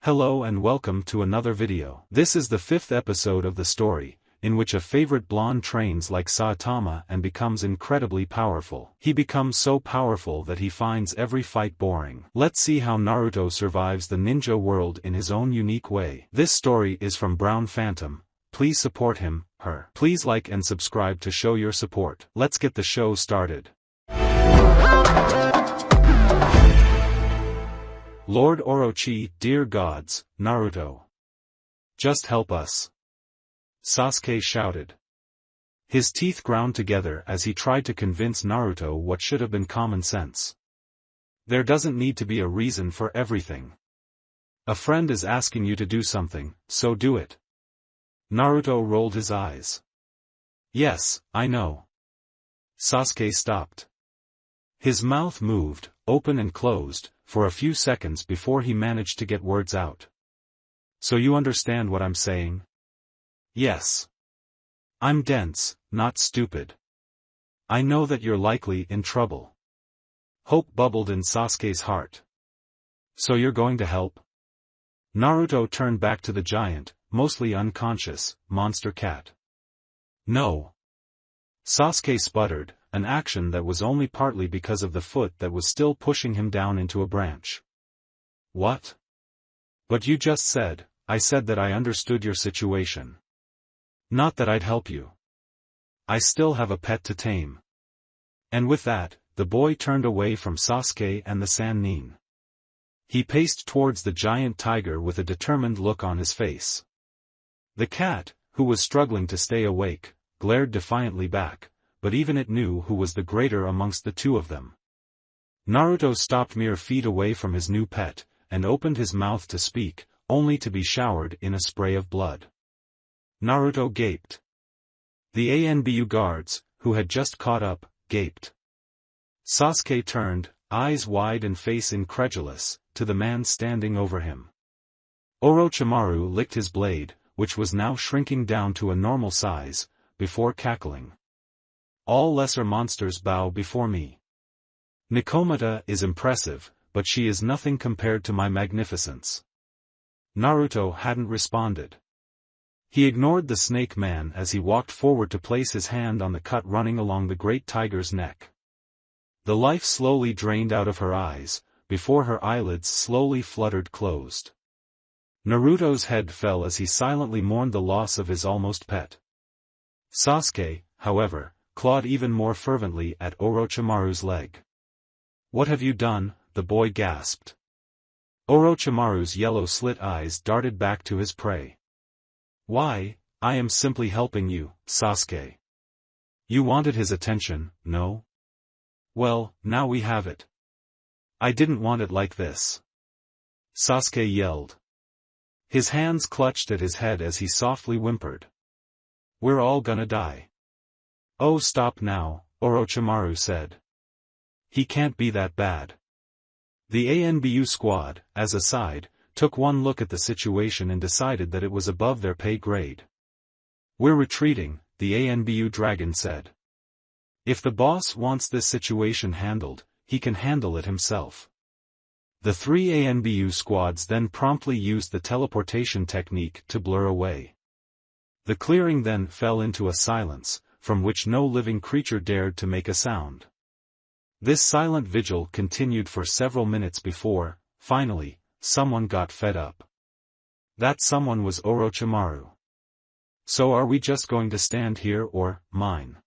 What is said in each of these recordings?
Hello and welcome to another video. This is the 5th episode of the story, in which a favorite blonde trains like Saitama and becomes incredibly powerful. He becomes so powerful that he finds every fight boring. Let's see how Naruto survives the ninja world in his own unique way. This story is from Brown Phantom. Please support him, her. Please like and subscribe to show your support. Let's get the show started. Lord Orochi, dear gods, Naruto. Just help us. Sasuke shouted. His teeth ground together as he tried to convince Naruto what should have been common sense. There doesn't need to be a reason for everything. A friend is asking you to do something, so do it. Naruto rolled his eyes. Yes, I know. Sasuke stopped. His mouth moved, open and closed, for a few seconds before he managed to get words out. So you understand what I'm saying? Yes. I'm dense, not stupid. I know that you're likely in trouble. Hope bubbled in Sasuke's heart. So you're going to help? Naruto turned back to the giant, mostly unconscious, monster cat. No. Sasuke sputtered, an action that was only partly because of the foot that was still pushing him down into a branch. What? But you just said, I said that I understood your situation. Not that I'd help you. I still have a pet to tame. And with that, the boy turned away from Sasuke and the Sannin. He paced towards the giant tiger with a determined look on his face. The cat, who was struggling to stay awake, glared defiantly back, but even it knew who was the greater amongst the two of them. Naruto stopped mere feet away from his new pet, and opened his mouth to speak, only to be showered in a spray of blood. Naruto gaped. The ANBU guards, who had just caught up, gaped. Sasuke turned, eyes wide and face incredulous, to the man standing over him. Orochimaru licked his blade, which was now shrinking down to a normal size, before cackling. All lesser monsters bow before me. Nikomata is impressive, but she is nothing compared to my magnificence. Naruto hadn't responded. He ignored the snake man as he walked forward to place his hand on the cut running along the great tiger's neck. The life slowly drained out of her eyes, before her eyelids slowly fluttered closed. Naruto's head fell as he silently mourned the loss of his almost pet. Sasuke, however, clawed even more fervently at Orochimaru's leg. What have you done? The boy gasped. Orochimaru's yellow slit eyes darted back to his prey. Why, I am simply helping you, Sasuke. You wanted his attention, no? Well, now we have it. I didn't want it like this. Sasuke yelled. His hands clutched at his head as he softly whimpered. We're all gonna die. Oh, stop now, Orochimaru said. He can't be that bad. The ANBU squad, as a side, took one look at the situation and decided that it was above their pay grade. We're retreating, the ANBU dragon said. If the boss wants this situation handled, he can handle it himself. The three ANBU squads then promptly used the teleportation technique to blur away. The clearing then fell into a silence, from which no living creature dared to make a sound. This silent vigil continued for several minutes before, finally, someone got fed up. That someone was Orochimaru. So are we just going to stand here or, mine?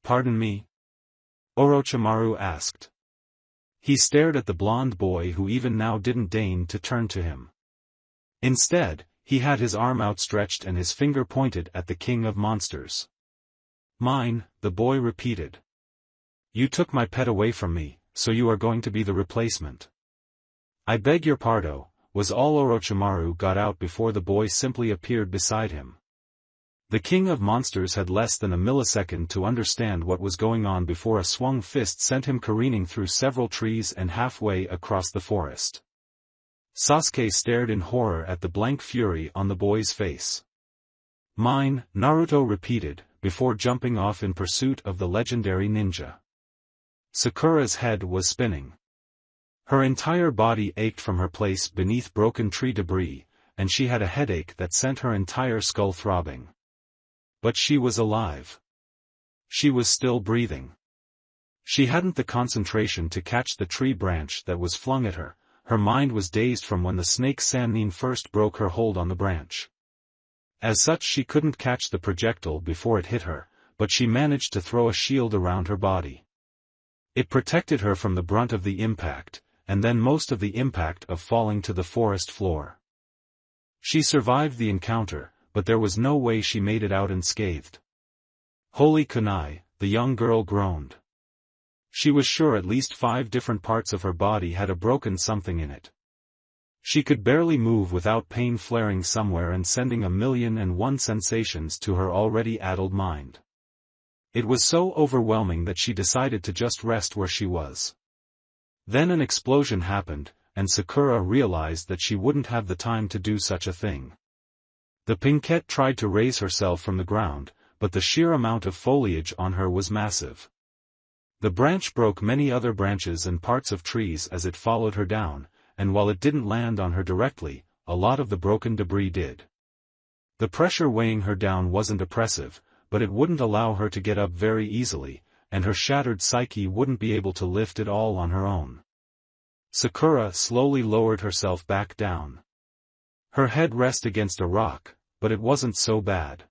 Pardon me? Orochimaru asked. He stared at the blonde boy who even now didn't deign to turn to him. Instead, he had his arm outstretched and his finger pointed at the king of monsters. Mine, the boy repeated. You took my pet away from me, so you are going to be the replacement. I beg your pardon, was all Orochimaru got out before the boy simply appeared beside him. The king of monsters had less than a millisecond to understand what was going on before a swung fist sent him careening through several trees and halfway across the forest. Sasuke stared in horror at the blank fury on the boy's face. Mine, Naruto repeated, before jumping off in pursuit of the legendary ninja. Sakura's head was spinning. Her entire body ached from her place beneath broken tree debris, and she had a headache that sent her entire skull throbbing. But she was alive. She was still breathing. She hadn't the concentration to catch the tree branch that was flung at her. Her mind was dazed from when the snake Sannin first broke her hold on the branch. As such, she couldn't catch the projectile before it hit her, but she managed to throw a shield around her body. It protected her from the brunt of the impact, and then most of the impact of falling to the forest floor. She survived the encounter, but there was no way she made it out unscathed. Holy kunai, the young girl groaned. She was sure at least 5 different parts of her body had a broken something in it. She could barely move without pain flaring somewhere and sending 1,000,001 sensations to her already addled mind. It was so overwhelming that she decided to just rest where she was. Then an explosion happened, and Sakura realized that she wouldn't have the time to do such a thing. The Pinkette tried to raise herself from the ground, but the sheer amount of foliage on her was massive. The branch broke many other branches and parts of trees as it followed her down, and while it didn't land on her directly, a lot of the broken debris did. The pressure weighing her down wasn't oppressive, but it wouldn't allow her to get up very easily, and her shattered psyche wouldn't be able to lift it all on her own. Sakura slowly lowered herself back down. Her head rested against a rock, but it wasn't so bad.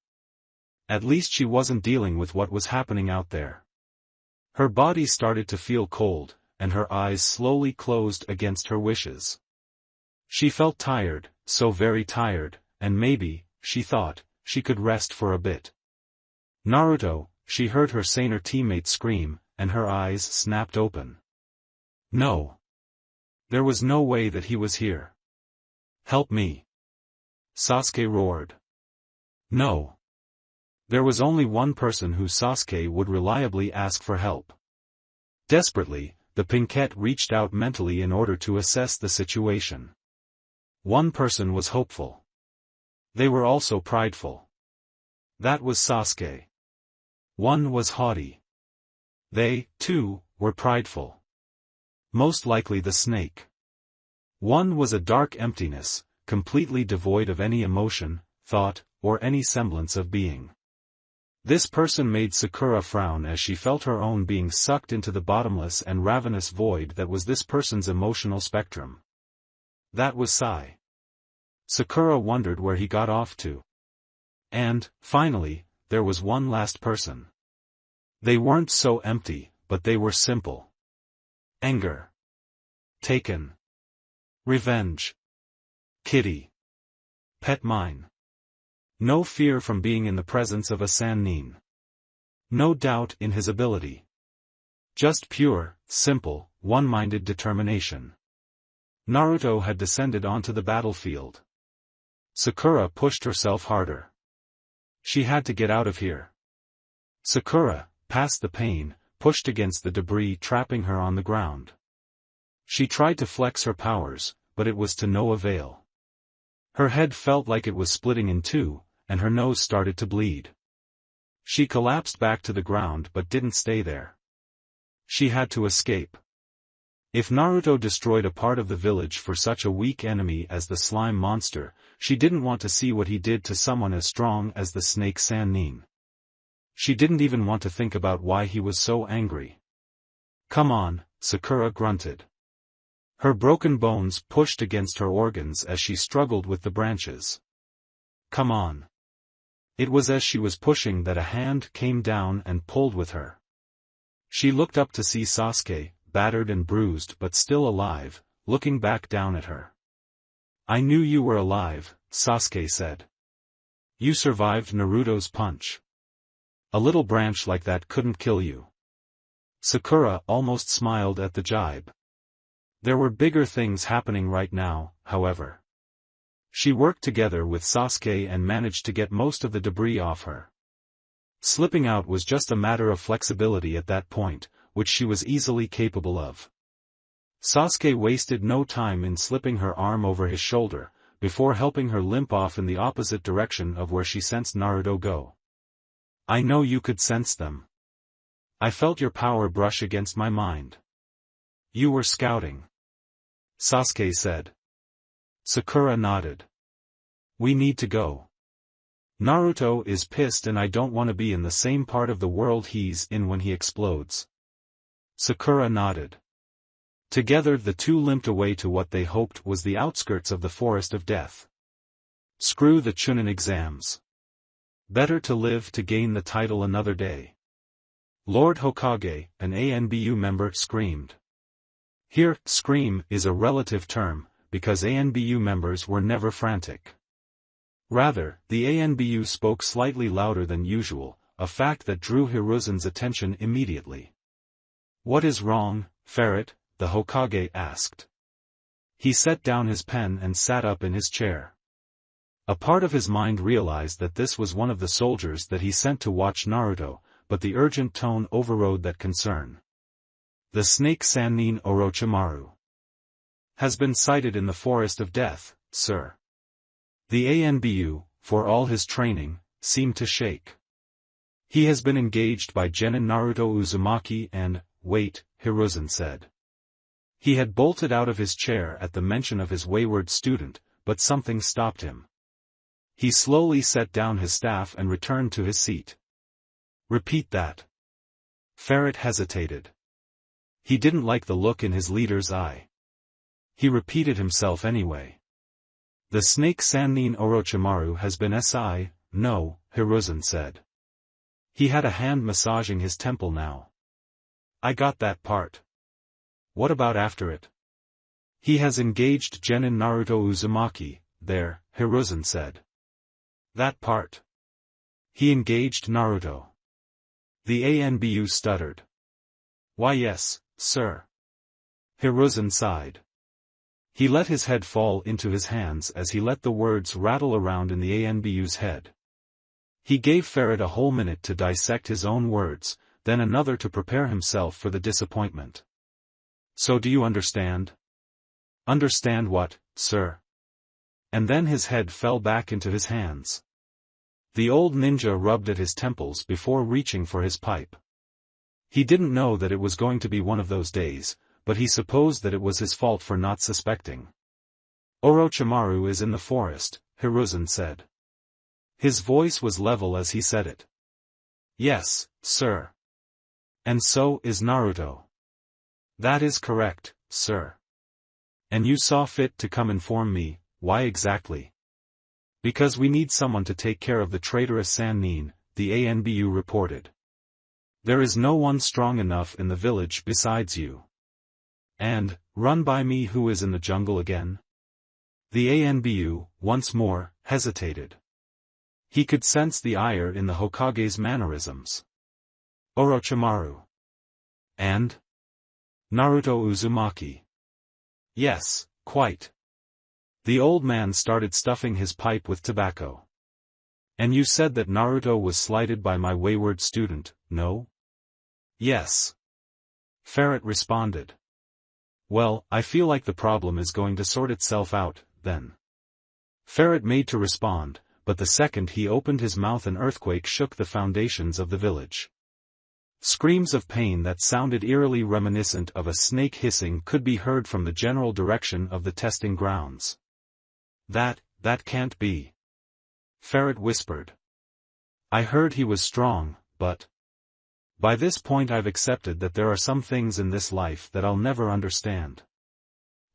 At least she wasn't dealing with what was happening out there. Her body started to feel cold, and her eyes slowly closed against her wishes. She felt tired, so very tired, and maybe, she thought, she could rest for a bit. Naruto, she heard her saner teammate scream, and her eyes snapped open. No. There was no way that he was here. Help me. Sasuke roared. No. There was only one person who Sasuke would reliably ask for help. Desperately, the Pinkette reached out mentally in order to assess the situation. One person was hopeful. They were also prideful. That was Sasuke. One was haughty. They, too, were prideful. Most likely the snake. One was a dark emptiness, completely devoid of any emotion, thought, or any semblance of being. This person made Sakura frown as she felt her own being sucked into the bottomless and ravenous void that was this person's emotional spectrum. That was Sai. Sakura wondered where he got off to. And, finally, there was one last person. They weren't so empty, but they were simple. Anger. Taken. Revenge. Kitty. Pet mine. No fear from being in the presence of a Sannin. No doubt in his ability. Just pure, simple, one-minded determination. Naruto had descended onto the battlefield. Sakura pushed herself harder. She had to get out of here. Sakura, past the pain, pushed against the debris trapping her on the ground. She tried to flex her powers, but it was to no avail. Her head felt like it was splitting in two, and her nose started to bleed. She collapsed back to the ground but didn't stay there. She had to escape. If Naruto destroyed a part of the village for such a weak enemy as the slime monster, she didn't want to see what he did to someone as strong as the snake Sannin. She didn't even want to think about why he was so angry. Come on, Sakura grunted. Her broken bones pushed against her organs as she struggled with the branches. Come on. It was as she was pushing that a hand came down and pulled with her. She looked up to see Sasuke, battered and bruised but still alive, looking back down at her. I knew you were alive, Sasuke said. You survived Naruto's punch. A little branch like that couldn't kill you. Sakura almost smiled at the jibe. There were bigger things happening right now, however. She worked together with Sasuke and managed to get most of the debris off her. Slipping out was just a matter of flexibility at that point, which she was easily capable of. Sasuke wasted no time in slipping her arm over his shoulder, before helping her limp off in the opposite direction of where she sensed Naruto go. I know you could sense them. I felt your power brush against my mind. You were scouting. Sasuke said. Sakura nodded. We need to go. Naruto is pissed and I don't want to be in the same part of the world he's in when he explodes. Sakura nodded. Together the two limped away to what they hoped was the outskirts of the Forest of Death. Screw the Chunin exams. Better to live to gain the title another day. Lord Hokage, an ANBU member, screamed. Here, scream is a relative term, because ANBU members were never frantic. Rather, the ANBU spoke slightly louder than usual, a fact that drew Hiruzen's attention immediately. What is wrong, Ferret? The Hokage asked. He set down his pen and sat up in his chair. A part of his mind realized that this was one of the soldiers that he sent to watch Naruto, but the urgent tone overrode that concern. The snake Sannin Orochimaru has been sighted in the Forest of Death, sir. The ANBU, for all his training, seemed to shake. He has been engaged by Genin Naruto Uzumaki and, wait, Hiruzen said. He had bolted out of his chair at the mention of his wayward student, but something stopped him. He slowly set down his staff and returned to his seat. Repeat that. Ferret hesitated. He didn't like the look in his leader's eye. He repeated himself anyway. The snake Sannin Orochimaru has been SI, no, Hiruzen said. He had a hand massaging his temple now. I got that part. What about after it? He has engaged Genin Naruto Uzumaki, there, Hiruzen said. That part. He engaged Naruto. The ANBU stuttered. Why yes, sir. Hiruzen sighed. He let his head fall into his hands as he let the words rattle around in the ANBU's head. He gave Ferret a whole minute to dissect his own words, then another to prepare himself for the disappointment. So do you understand? Understand what, sir? And then his head fell back into his hands. The old ninja rubbed at his temples before reaching for his pipe. He didn't know that it was going to be one of those days, but he supposed that it was his fault for not suspecting. Orochimaru is in the forest, Hiruzen said. His voice was level as he said it. Yes, sir. And so is Naruto. That is correct, sir. And you saw fit to come inform me, why exactly? Because we need someone to take care of the traitorous Sannin, the ANBU reported. There is no one strong enough in the village besides you. And, run by me who is in the jungle again? The ANBU, once more, hesitated. He could sense the ire in the Hokage's mannerisms. Orochimaru. And? Naruto Uzumaki. Yes, quite. The old man started stuffing his pipe with tobacco. And you said that Naruto was slighted by my wayward student, no? Yes. Ferret responded. Well, I feel like the problem is going to sort itself out, then. Ferret made to respond, but the second he opened his mouth an earthquake shook the foundations of the village. Screams of pain that sounded eerily reminiscent of a snake hissing could be heard from the general direction of the testing grounds. That can't be. Ferret whispered. I heard he was strong, but... By this point I've accepted that there are some things in this life that I'll never understand.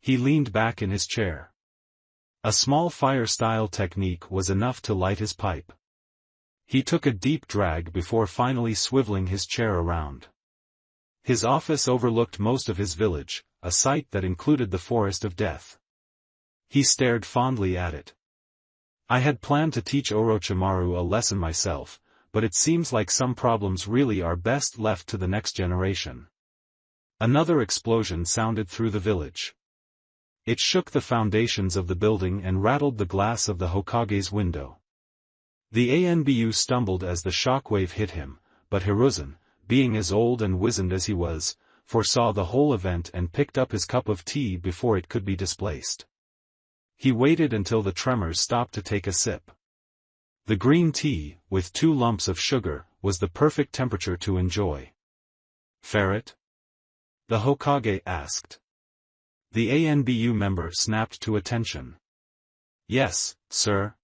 He leaned back in his chair. A small fire-style technique was enough to light his pipe. He took a deep drag before finally swiveling his chair around. His office overlooked most of his village, a sight that included the Forest of Death. He stared fondly at it. I had planned to teach Orochimaru a lesson myself, but it seems like some problems really are best left to the next generation. Another explosion sounded through the village. It shook the foundations of the building and rattled the glass of the Hokage's window. The ANBU stumbled as the shockwave hit him, but Hiruzen, being as old and wizened as he was, foresaw the whole event and picked up his cup of tea before it could be displaced. He waited until the tremors stopped to take a sip. The green tea, with 2 lumps of sugar, was the perfect temperature to enjoy. Ferret? The Hokage asked. The ANBU member snapped to attention. Yes, sir.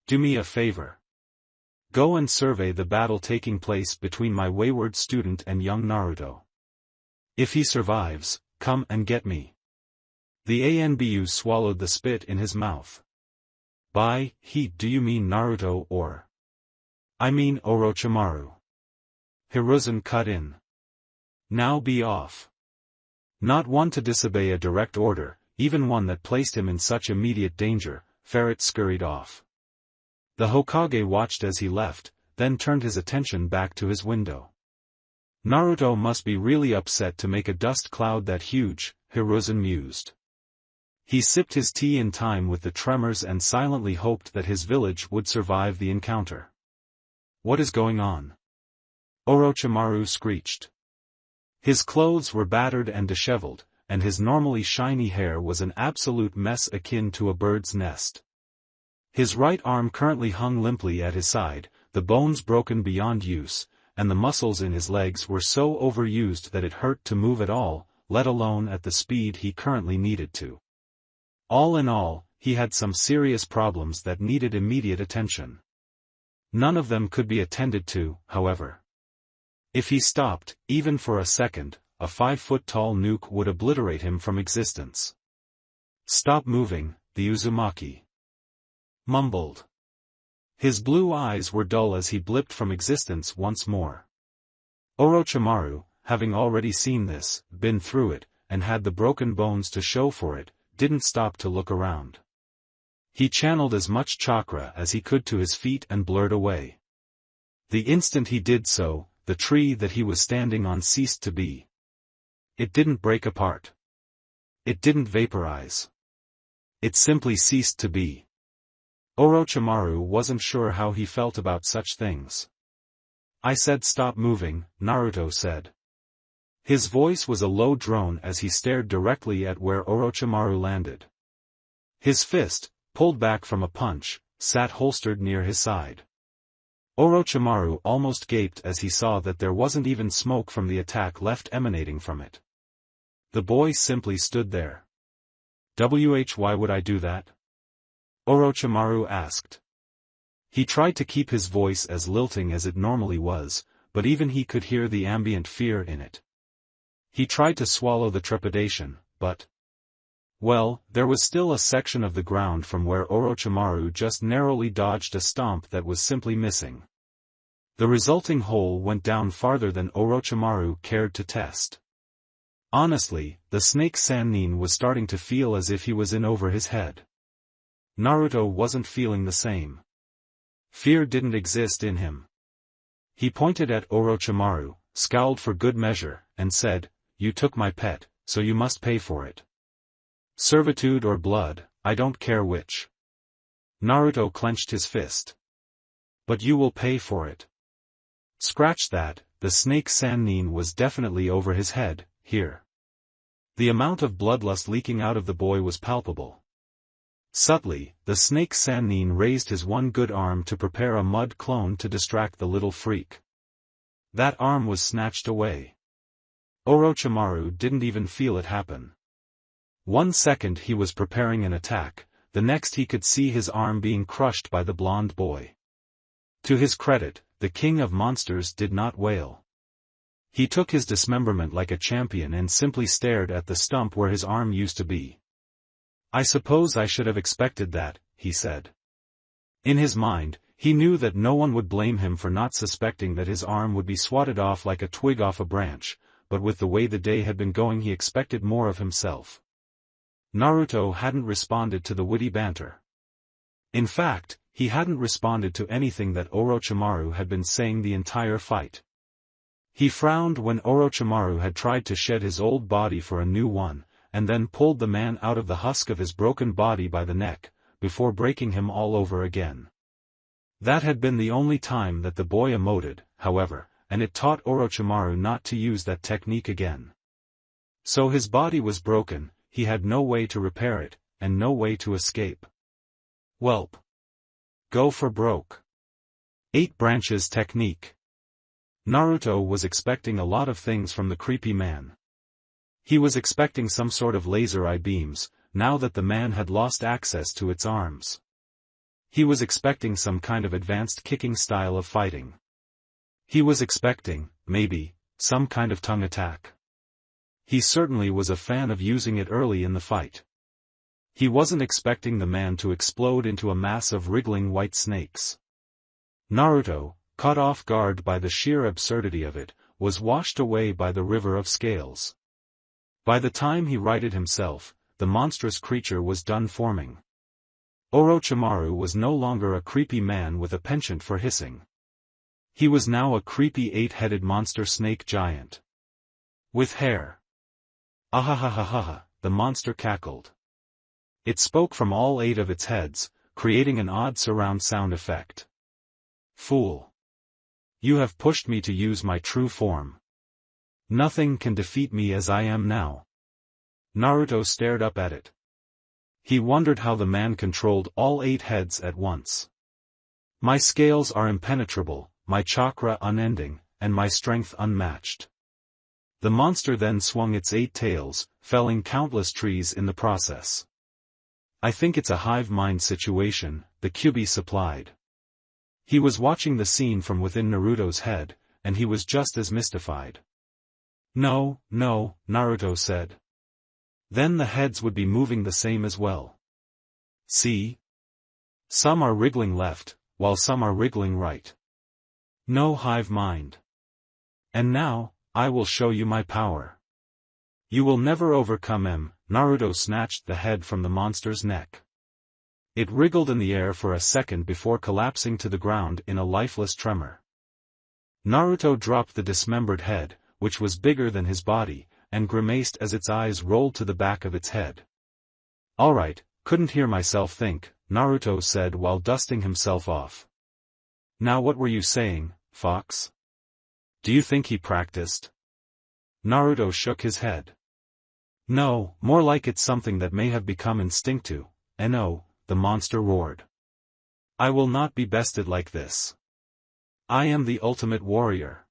Do me a favor. Go and survey the battle taking place between my wayward student and young Naruto. If he survives, come and get me. The ANBU swallowed the spit in his mouth. By he, do you mean Naruto or? I mean Orochimaru. Hiruzen cut in. Now be off. Not one to disobey a direct order, even one that placed him in such immediate danger, Ferret scurried off. The Hokage watched as he left, then turned his attention back to his window. Naruto must be really upset to make a dust cloud that huge, Hiruzen mused. He sipped his tea in time with the tremors and silently hoped that his village would survive the encounter. What is going on? Orochimaru screeched. His clothes were battered and disheveled, and his normally shiny hair was an absolute mess akin to a bird's nest. His right arm currently hung limply at his side, the bones broken beyond use, and the muscles in his legs were so overused that it hurt to move at all, let alone at the speed he currently needed to. All in all, he had some serious problems that needed immediate attention. None of them could be attended to, however. If he stopped, even for a second, a 5-foot-tall nuke would obliterate him from existence. Stop moving, the Uzumaki mumbled. His blue eyes were dull as he blipped from existence once more. Orochimaru, having already seen this, been through it, and had the broken bones to show for it, didn't stop to look around. He channeled as much chakra as he could to his feet and blurred away. The instant he did so, the tree that he was standing on ceased to be. It didn't break apart. It didn't vaporize. It simply ceased to be. Orochimaru wasn't sure how he felt about such things. I said stop moving, Naruto said. His voice was a low drone as he stared directly at where Orochimaru landed. His fist, pulled back from a punch, sat holstered near his side. Orochimaru almost gaped as he saw that there wasn't even smoke from the attack left emanating from it. The boy simply stood there. Why would I do that? Orochimaru asked. He tried to keep his voice as lilting as it normally was, but even he could hear the ambient fear in it. He tried to swallow the trepidation, but... well, there was still a section of the ground from where Orochimaru just narrowly dodged a stomp that was simply missing. The resulting hole went down farther than Orochimaru cared to test. Honestly, the snake Sannin was starting to feel as if he was in over his head. Naruto wasn't feeling the same. Fear didn't exist in him. He pointed at Orochimaru, scowled for good measure, and said, "You took my pet, so you must pay for it. Servitude or blood, I don't care which." Naruto clenched his fist. "But you will pay for it." Scratch that, the snake Sannin was definitely over his head, here. The amount of bloodlust leaking out of the boy was palpable. Subtly, the snake Sannin raised his one good arm to prepare a mud clone to distract the little freak. That arm was snatched away. Orochimaru didn't even feel it happen. 1 second he was preparing an attack, the next he could see his arm being crushed by the blonde boy. To his credit, the king of monsters did not wail. He took his dismemberment like a champion and simply stared at the stump where his arm used to be. "I suppose I should have expected that," he said. In his mind, he knew that no one would blame him for not suspecting that his arm would be swatted off like a twig off a branch, but with the way the day had been going he expected more of himself. Naruto hadn't responded to the witty banter. In fact, he hadn't responded to anything that Orochimaru had been saying the entire fight. He frowned when Orochimaru had tried to shed his old body for a new one, and then pulled the man out of the husk of his broken body by the neck, before breaking him all over again. That had been the only time that the boy emoted, however, and it taught Orochimaru not to use that technique again. So his body was broken, he had no way to repair it, and no way to escape. Welp. Go for broke. 8 branches technique. Naruto was expecting a lot of things from the creepy man. He was expecting some sort of laser eye beams, now that the man had lost access to its arms. He was expecting some kind of advanced kicking style of fighting. He was expecting, maybe, some kind of tongue attack. He certainly was a fan of using it early in the fight. He wasn't expecting the man to explode into a mass of wriggling white snakes. Naruto, caught off guard by the sheer absurdity of it, was washed away by the river of scales. By the time he righted himself, the monstrous creature was done forming. Orochimaru was no longer a creepy man with a penchant for hissing. He was now a creepy 8-headed monster snake giant. With hair. Ahahahaha, the monster cackled. It spoke from all 8 of its heads, creating an odd surround sound effect. Fool! You have pushed me to use my true form. Nothing can defeat me as I am now. Naruto stared up at it. He wondered how the man controlled all 8 heads at once. My scales are impenetrable, my chakra unending, and my strength unmatched. The monster then swung its 8 tails, felling countless trees in the process. I think it's a hive mind situation, the Kyuubi supplied. He was watching the scene from within Naruto's head, and he was just as mystified. No, no, Naruto said. Then the heads would be moving the same as well. See? Some are wriggling left, while some are wriggling right. No hive mind. And now, I will show you my power. You will never overcome him. Naruto snatched the head from the monster's neck. It wriggled in the air for a second before collapsing to the ground in a lifeless tremor. Naruto dropped the dismembered head, which was bigger than his body, and grimaced as its eyes rolled to the back of its head. Alright, couldn't hear myself think, Naruto said while dusting himself off. Now what were you saying, Fox? Do you think he practiced? Naruto shook his head. No, more like it's something that may have become instinctive. No, the monster roared. I will not be bested like this. I am the ultimate warrior.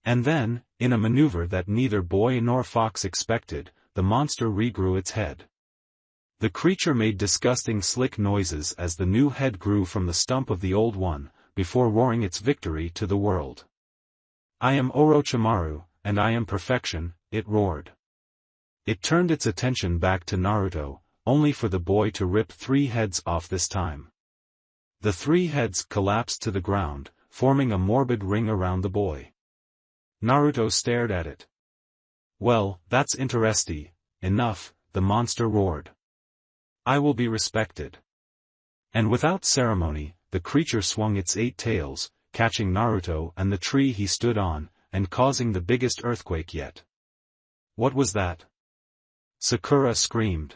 And then, in a maneuver that neither boy nor fox expected, the monster regrew its head. The creature made disgusting slick noises as the new head grew from the stump of the old one, before roaring its victory to the world. I am Orochimaru, and I am perfection, it roared. It turned its attention back to Naruto, only for the boy to rip 3 heads off this time. The 3 heads collapsed to the ground, forming a morbid ring around the boy. Naruto stared at it. Well, that's interesting enough, the monster roared. I will be respected. And without ceremony, the creature swung its 8 tails, catching Naruto and the tree he stood on, and causing the biggest earthquake yet. What was that? Sakura screamed.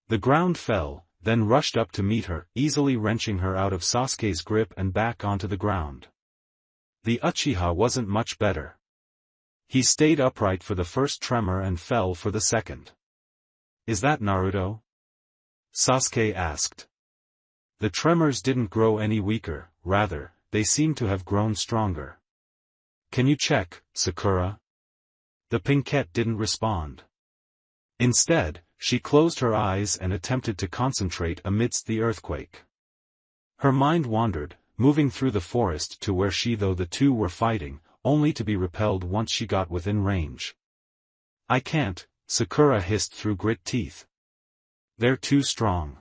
The ground fell, then rushed up to meet her, easily wrenching her out of Sasuke's grip and back onto the ground. The Uchiha wasn't much better. He stayed upright for the first tremor and fell for the second. Is that Naruto? Sasuke asked. The tremors didn't grow any weaker, rather, they seemed to have grown stronger. Can you check, Sakura? The pinkette didn't respond. Instead, she closed her eyes and attempted to concentrate amidst the earthquake. Her mind wandered, moving through the forest to where the two were fighting, only to be repelled once she got within range. I can't, Sakura hissed through grit teeth. They're too strong.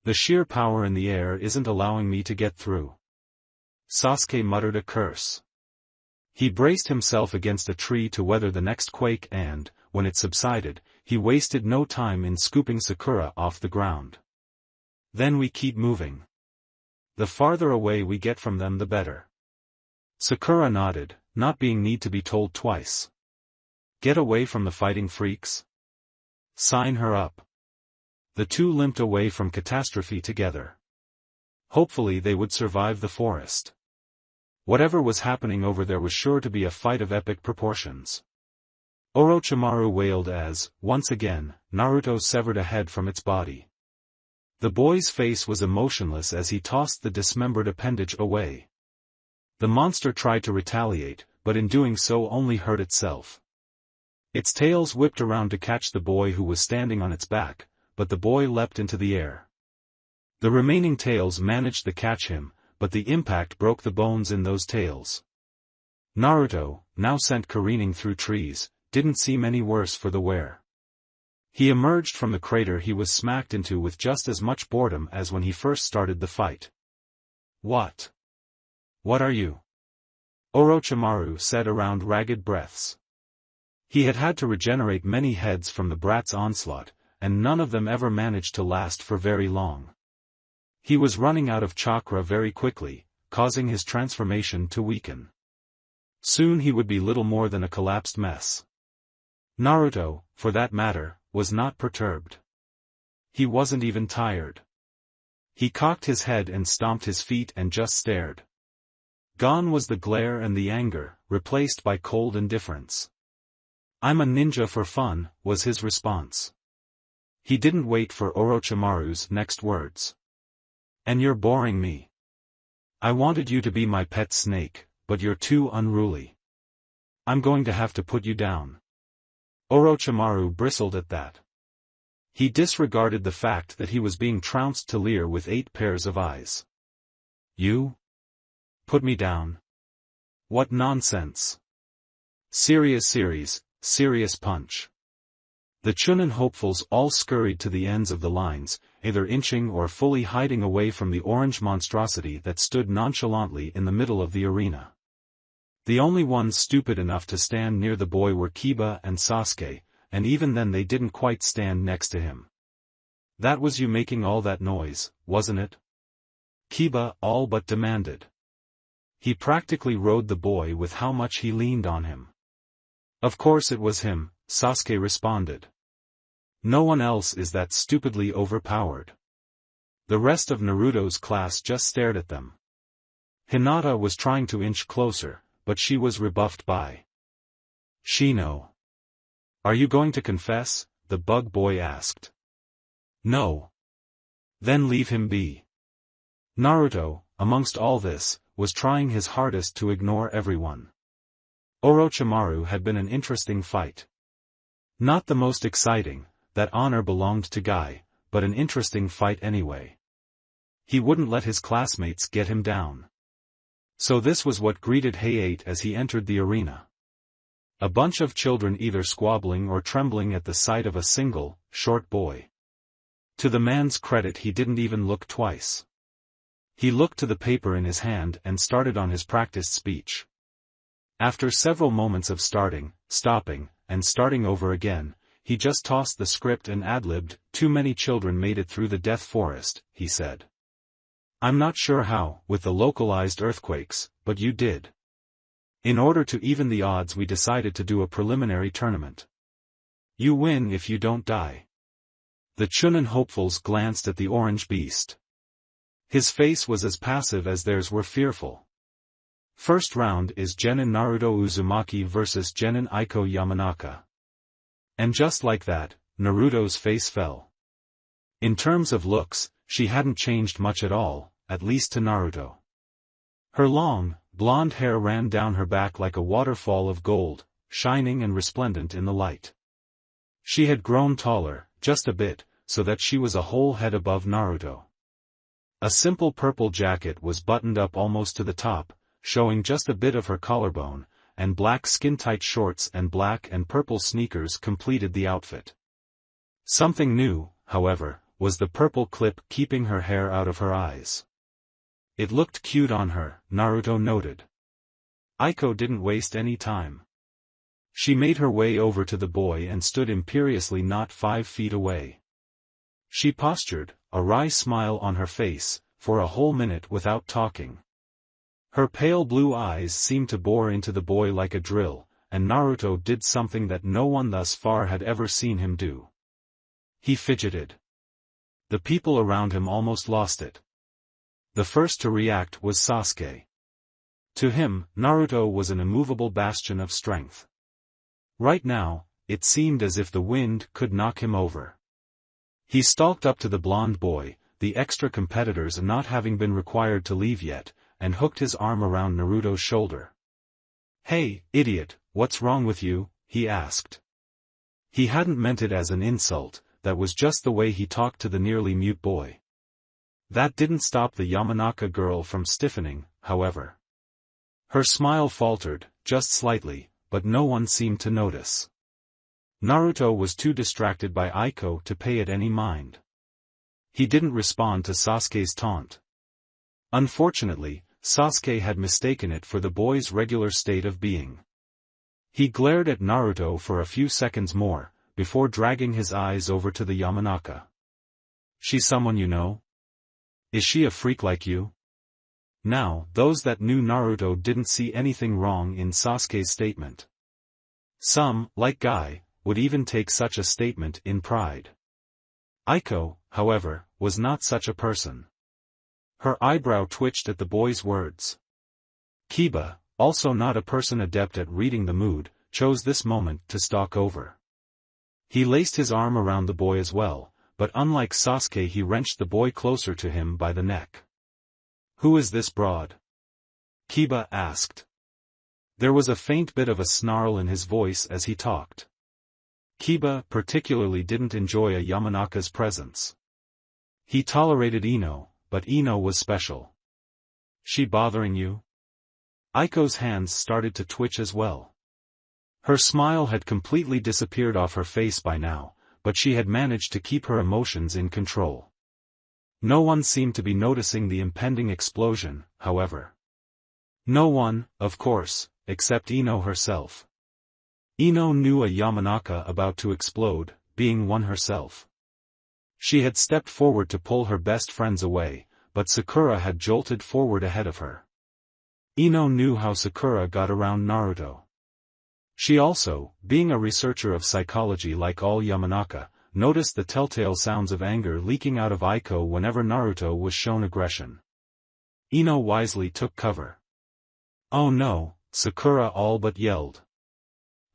The sheer power in the air isn't allowing me to get through. Sasuke muttered a curse. He braced himself against a tree to weather the next quake and, when it subsided, he wasted no time in scooping Sakura off the ground. Then we keep moving. The farther away we get from them the better. Sakura nodded, not being need to be told twice. Get away from the fighting freaks? Sign her up. The two limped away from catastrophe together. Hopefully they would survive the forest. Whatever was happening over there was sure to be a fight of epic proportions. Orochimaru wailed as, once again, Naruto severed a head from its body. The boy's face was emotionless as he tossed the dismembered appendage away. The monster tried to retaliate, but in doing so only hurt itself. Its tails whipped around to catch the boy who was standing on its back, but the boy leapt into the air. The remaining tails managed to catch him, but the impact broke the bones in those tails. Naruto, now sent careening through trees, didn't seem any worse for the wear. He emerged from the crater he was smacked into with just as much boredom as when he first started the fight. What? What are you? Orochimaru said around ragged breaths. He had had to regenerate many heads from the brat's onslaught, and none of them ever managed to last for very long. He was running out of chakra very quickly, causing his transformation to weaken. Soon he would be little more than a collapsed mess. Naruto, for that matter, was not perturbed. He wasn't even tired. He cocked his head and stomped his feet and just stared. Gone was the glare and the anger, replaced by cold indifference. "I'm a ninja for fun," was his response. He didn't wait for Orochimaru's next words. "And you're boring me. I wanted you to be my pet snake, but you're too unruly. I'm going to have to put you down." Orochimaru bristled at that. He disregarded the fact that he was being trounced to leer with 8 pairs of eyes. "You? Put me down? What nonsense. Serious punch." The Chunin hopefuls all scurried to the ends of the lines, either inching or fully hiding away from the orange monstrosity that stood nonchalantly in the middle of the arena. The only ones stupid enough to stand near the boy were Kiba and Sasuke, and even then they didn't quite stand next to him. "That was you making all that noise, wasn't it?" Kiba all but demanded. He practically rode the boy with how much he leaned on him. "Of course it was him," Sasuke responded. "No one else is that stupidly overpowered." The rest of Naruto's class just stared at them. Hinata was trying to inch closer, but she was rebuffed by Shino. "Are you going to confess?" the bug boy asked. "No." "Then leave him be." Naruto, amongst all this, was trying his hardest to ignore everyone. Orochimaru had been an interesting fight. Not the most exciting, that honor belonged to Guy, but an interesting fight anyway. He wouldn't let his classmates get him down. So this was what greeted Hayate as he entered the arena. A bunch of children either squabbling or trembling at the sight of a single, short boy. To the man's credit, he didn't even look twice. He looked to the paper in his hand and started on his practiced speech. After several moments of starting, stopping, and starting over again, he just tossed the script and ad-libbed, "Too many children made it through the death forest," he said. "I'm not sure how, with the localized earthquakes, but you did. In order to even the odds, we decided to do a preliminary tournament. You win if you don't die." The Chunin hopefuls glanced at the orange beast. His face was as passive as theirs were fearful. First round is Genin Naruto Uzumaki versus Genin Aiko Yamanaka. And just like that, Naruto's face fell. In terms of looks, she hadn't changed much at all, at least to Naruto. Her long, blonde hair ran down her back like a waterfall of gold, shining and resplendent in the light. She had grown taller, just a bit, so that she was a whole head above Naruto. A simple purple jacket was buttoned up almost to the top, showing just a bit of her collarbone, and black skin-tight shorts and black and purple sneakers completed the outfit. Something new, however, was the purple clip keeping her hair out of her eyes. It looked cute on her, Naruto noted. Aiko didn't waste any time. She made her way over to the boy and stood imperiously not 5 feet away. She postured, a wry smile on her face, for a whole minute without talking. Her pale blue eyes seemed to bore into the boy like a drill, and Naruto did something that no one thus far had ever seen him do. He fidgeted. The people around him almost lost it. The first to react was Sasuke. To him, Naruto was an immovable bastion of strength. Right now, it seemed as if the wind could knock him over. He stalked up to the blonde boy, the extra competitors not having been required to leave yet, and hooked his arm around Naruto's shoulder. "Hey, idiot, what's wrong with you?" he asked. He hadn't meant it as an insult, that was just the way he talked to the nearly mute boy. That didn't stop the Yamanaka girl from stiffening, however. Her smile faltered, just slightly, but no one seemed to notice. Naruto was too distracted by Aiko to pay it any mind. He didn't respond to Sasuke's taunt. Unfortunately, Sasuke had mistaken it for the boy's regular state of being. He glared at Naruto for a few seconds more, before dragging his eyes over to the Yamanaka. "She's someone you know? Is she a freak like you?" Now, those that knew Naruto didn't see anything wrong in Sasuke's statement. Some, like Guy, would even take such a statement in pride. Aiko, however, was not such a person. Her eyebrow twitched at the boy's words. Kiba, also not a person adept at reading the mood, chose this moment to stalk over. He laced his arm around the boy as well, but unlike Sasuke he wrenched the boy closer to him by the neck. "Who is this broad?" Kiba asked. There was a faint bit of a snarl in his voice as he talked. Kiba particularly didn't enjoy a Yamanaka's presence. He tolerated Ino, but Ino was special. "She bothering you?" Aiko's hands started to twitch as well. Her smile had completely disappeared off her face by now, but she had managed to keep her emotions in control. No one seemed to be noticing the impending explosion, however. No one, of course, except Ino herself. Ino knew a Yamanaka about to explode, being one herself. She had stepped forward to pull her best friends away, but Sakura had jolted forward ahead of her. Ino knew how Sakura got around Naruto. She also, being a researcher of psychology like all Yamanaka, noticed the telltale sounds of anger leaking out of Aiko whenever Naruto was shown aggression. Ino wisely took cover. "Oh no," Sakura all but yelled.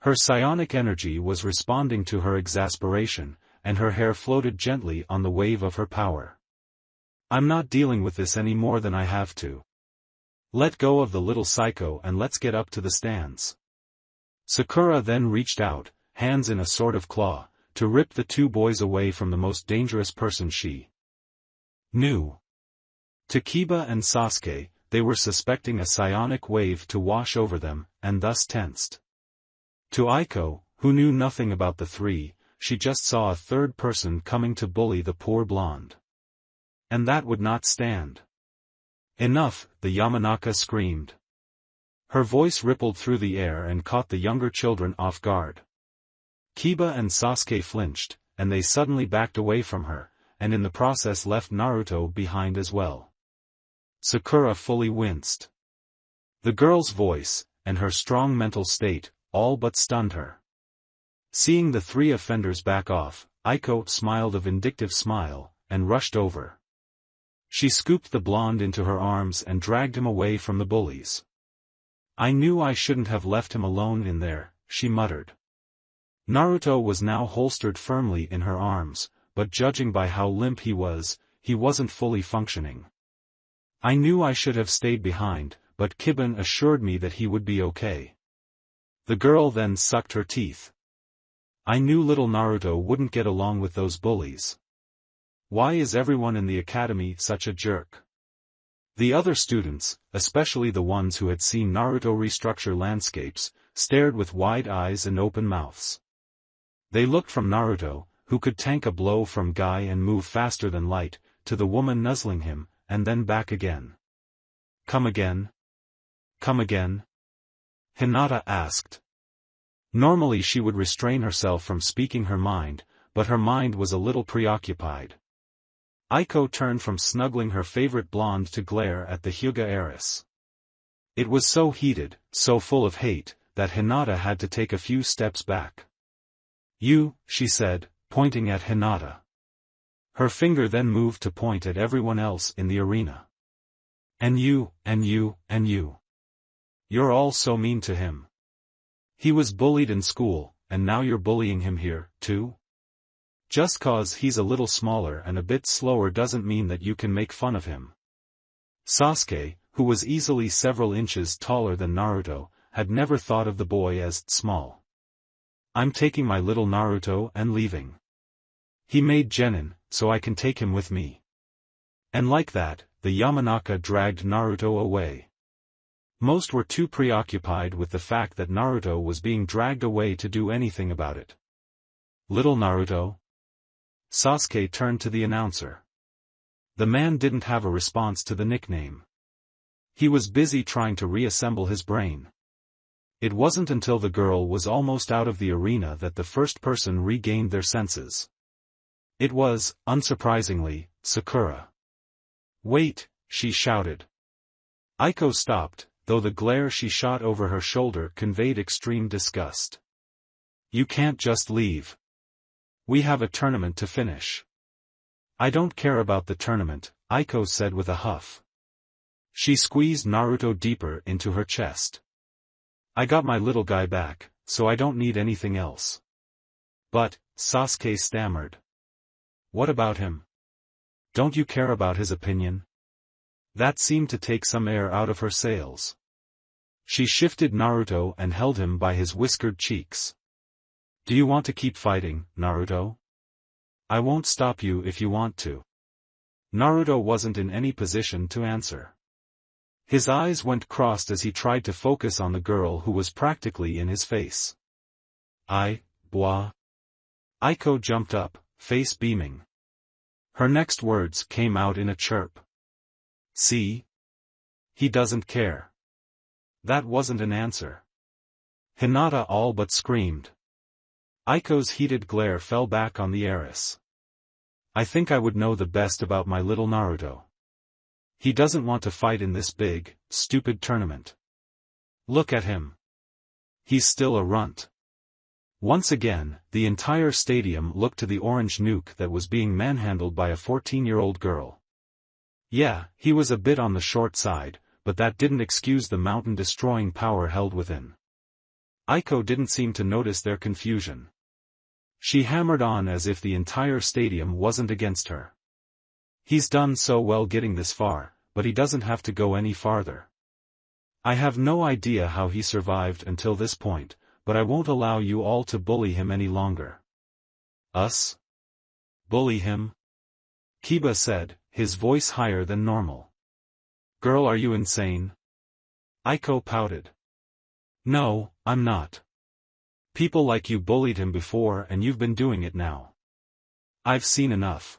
Her psionic energy was responding to her exasperation, and her hair floated gently on the wave of her power. "I'm not dealing with this any more than I have to. Let go of the little psycho and let's get up to the stands." Sakura then reached out, hands in a sort of claw, to rip the two boys away from the most dangerous person she knew. To Kiba and Sasuke, they were suspecting a psionic wave to wash over them, and thus tensed. To Aiko, who knew nothing about the three, she just saw a third person coming to bully the poor blonde. And that would not stand. "Enough," the Yamanaka screamed. Her voice rippled through the air and caught the younger children off guard. Kiba and Sasuke flinched, and they suddenly backed away from her, and in the process left Naruto behind as well. Sakura fully winced. The girl's voice, and her strong mental state, all but stunned her. Seeing the three offenders back off, Aiko smiled a vindictive smile, and rushed over. She scooped the blonde into her arms and dragged him away from the bullies. "I knew I shouldn't have left him alone in there," she muttered. Naruto was now holstered firmly in her arms, but judging by how limp he wasn't fully functioning. "I knew I should have stayed behind, but Kiban assured me that he would be okay." The girl then sucked her teeth. "I knew little Naruto wouldn't get along with those bullies. Why is everyone in the academy such a jerk?" The other students, especially the ones who had seen Naruto restructure landscapes, stared with wide eyes and open mouths. They looked from Naruto, who could tank a blow from Guy and move faster than light, to the woman nuzzling him, and then back again. "Come again? Come again?" Hinata asked. Normally she would restrain herself from speaking her mind, but her mind was a little preoccupied. Aiko turned from snuggling her favorite blonde to glare at the Hyuga heiress. It was so heated, so full of hate, that Hinata had to take a few steps back. "You," she said, pointing at Hinata. Her finger then moved to point at everyone else in the arena. "And you, and you, and you. You're all so mean to him. He was bullied in school, and now you're bullying him here, too? Just 'cause he's a little smaller and a bit slower doesn't mean that you can make fun of him." Sasuke, who was easily several inches taller than Naruto, had never thought of the boy as small. I'm taking my little Naruto and leaving. He made genin, so I can take him with me. And like that, the Yamanaka dragged Naruto away. Most were too preoccupied with the fact that Naruto was being dragged away to do anything about it. Little Naruto? Sasuke turned to the announcer. The man didn't have a response to the nickname. He was busy trying to reassemble his brain. It wasn't until the girl was almost out of the arena that the first person regained their senses. It was, unsurprisingly, Sakura. "Wait," she shouted. Aiko stopped, though the glare she shot over her shoulder conveyed extreme disgust. "You can't just leave. We have a tournament to finish." "I don't care about the tournament," Aiko said with a huff. She squeezed Naruto deeper into her chest. "I got my little guy back, so I don't need anything else." "But," Sasuke stammered. "What about him? Don't you care about his opinion?" That seemed to take some air out of her sails. She shifted Naruto and held him by his whiskered cheeks. "Do you want to keep fighting, Naruto? I won't stop you if you want to." Naruto wasn't in any position to answer. His eyes went crossed as he tried to focus on the girl who was practically in his face. Bois." Aiko jumped up, face beaming. Her next words came out in a chirp. "See? He doesn't care." That wasn't an answer. Hinata all but screamed. Aiko's heated glare fell back on the heiress. "I think I would know the best about my little Naruto. He doesn't want to fight in this big, stupid tournament. Look at him. He's still a runt." Once again, the entire stadium looked to the orange nuke that was being manhandled by a 14-year-old girl. Yeah, he was a bit on the short side, but that didn't excuse the mountain-destroying power held within. Aiko didn't seem to notice their confusion. She hammered on as if the entire stadium wasn't against her. "He's done so well getting this far, but he doesn't have to go any farther. I have no idea how he survived until this point, but I won't allow you all to bully him any longer." "Us? Bully him?" Kiba said, his voice higher than normal. "Girl, are you insane?" Aiko pouted. "No, I'm not. People like you bullied him before and you've been doing it now. I've seen enough."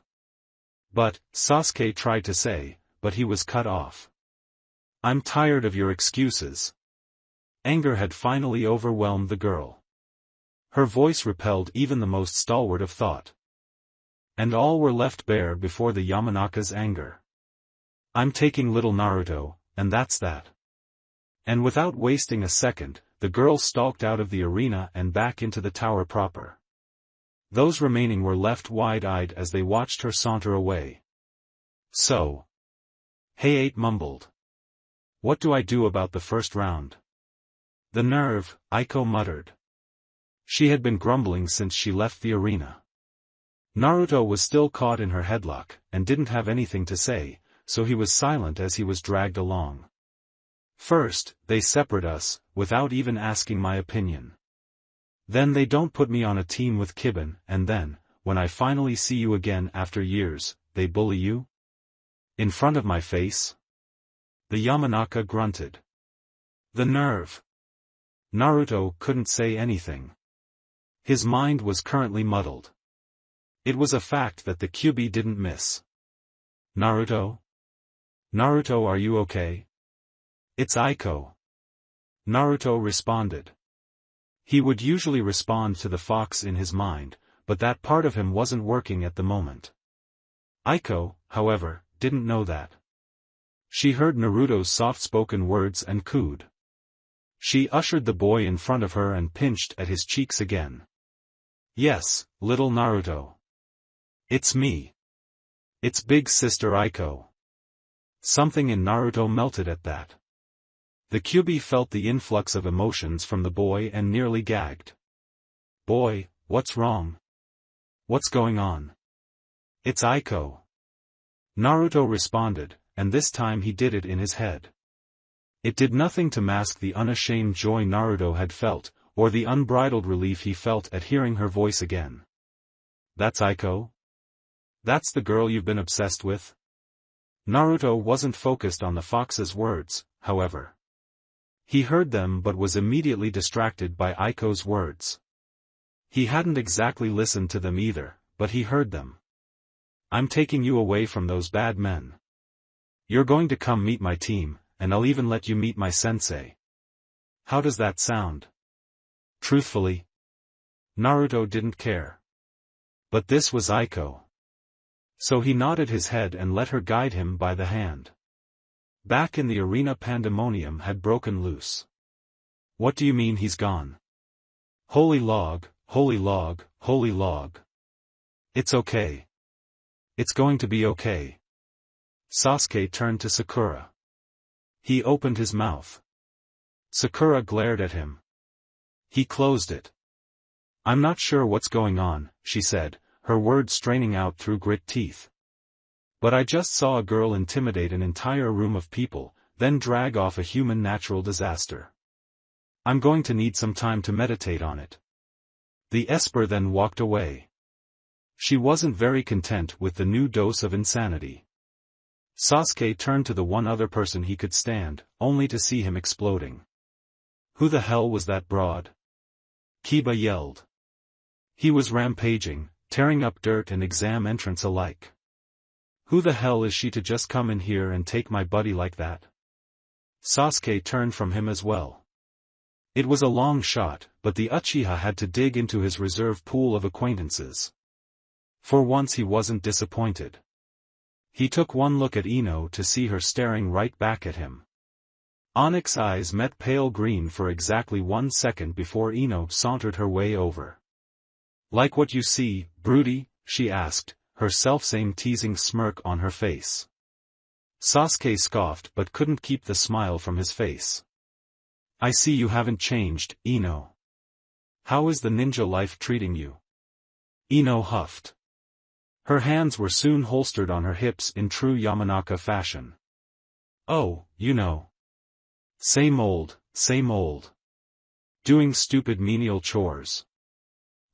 "But," Sasuke tried to say, but he was cut off. "I'm tired of your excuses." Anger had finally overwhelmed the girl. Her voice repelled even the most stalwart of thought. And all were left bare before the Yamanaka's anger. "I'm taking little Naruto, and that's that." And without wasting a second, the girl stalked out of the arena and back into the tower proper. Those remaining were left wide-eyed as they watched her saunter away. "So. Hey-8 mumbled. "What do I do about the first round?" "The nerve," Aiko muttered. She had been grumbling since she left the arena. Naruto was still caught in her headlock, and didn't have anything to say, so he was silent as he was dragged along. "First, they separate us, without even asking my opinion. Then they don't put me on a team with Kiban, and then, when I finally see you again after years, they bully you? In front of my face?" The Yamanaka grunted. "The nerve." Naruto couldn't say anything. His mind was currently muddled. It was a fact that the Kyuubi didn't miss. "Naruto? Naruto, are you okay?" "It's Aiko." Naruto responded. He would usually respond to the fox in his mind, but that part of him wasn't working at the moment. Aiko, however, didn't know that. She heard Naruto's soft-spoken words and cooed. She ushered the boy in front of her and pinched at his cheeks again. "Yes, little Naruto. It's me. It's big sister Aiko." Something in Naruto melted at that. The Kyuubi felt the influx of emotions from the boy and nearly gagged. "Boy, what's wrong? What's going on?" "It's Aiko." Naruto responded, and this time he did it in his head. It did nothing to mask the unashamed joy Naruto had felt, or the unbridled relief he felt at hearing her voice again. That's Aiko? That's the girl you've been obsessed with? Naruto wasn't focused on the fox's words, however. He heard them but was immediately distracted by Aiko's words. He hadn't exactly listened to them either, but he heard them. I'm taking you away from those bad men. You're going to come meet my team, and I'll even let you meet my sensei. How does that sound? Truthfully, Naruto didn't care. But this was Aiko. So he nodded his head and let her guide him by the hand. Back in the arena, pandemonium had broken loose. What do you mean he's gone? Holy log, holy log, holy log. It's okay. It's going to be okay. Sasuke turned to Sakura. He opened his mouth. Sakura glared at him. He closed it. I'm not sure what's going on, she said, her words straining out through grit teeth. But I just saw a girl intimidate an entire room of people, then drag off a human natural disaster. I'm going to need some time to meditate on it. The Esper then walked away. She wasn't very content with the new dose of insanity. Sasuke turned to the one other person he could stand, only to see him exploding. Who the hell was that broad? Kiba yelled. He was rampaging, tearing up dirt and exam entrance alike. Who the hell is she to just come in here and take my buddy like that? Sasuke turned from him as well. It was a long shot, but the Uchiha had to dig into his reserve pool of acquaintances. For once he wasn't disappointed. He took one look at Ino to see her staring right back at him. Onyx's eyes met pale green for exactly 1 second before Ino sauntered her way over. Like what you see, Broody? She asked, her selfsame teasing smirk on her face. Sasuke scoffed but couldn't keep the smile from his face. I see you haven't changed, Ino. How is the ninja life treating you? Ino huffed. Her hands were soon holstered on her hips in true Yamanaka fashion. Oh, you know. Same old, same old. Doing stupid menial chores.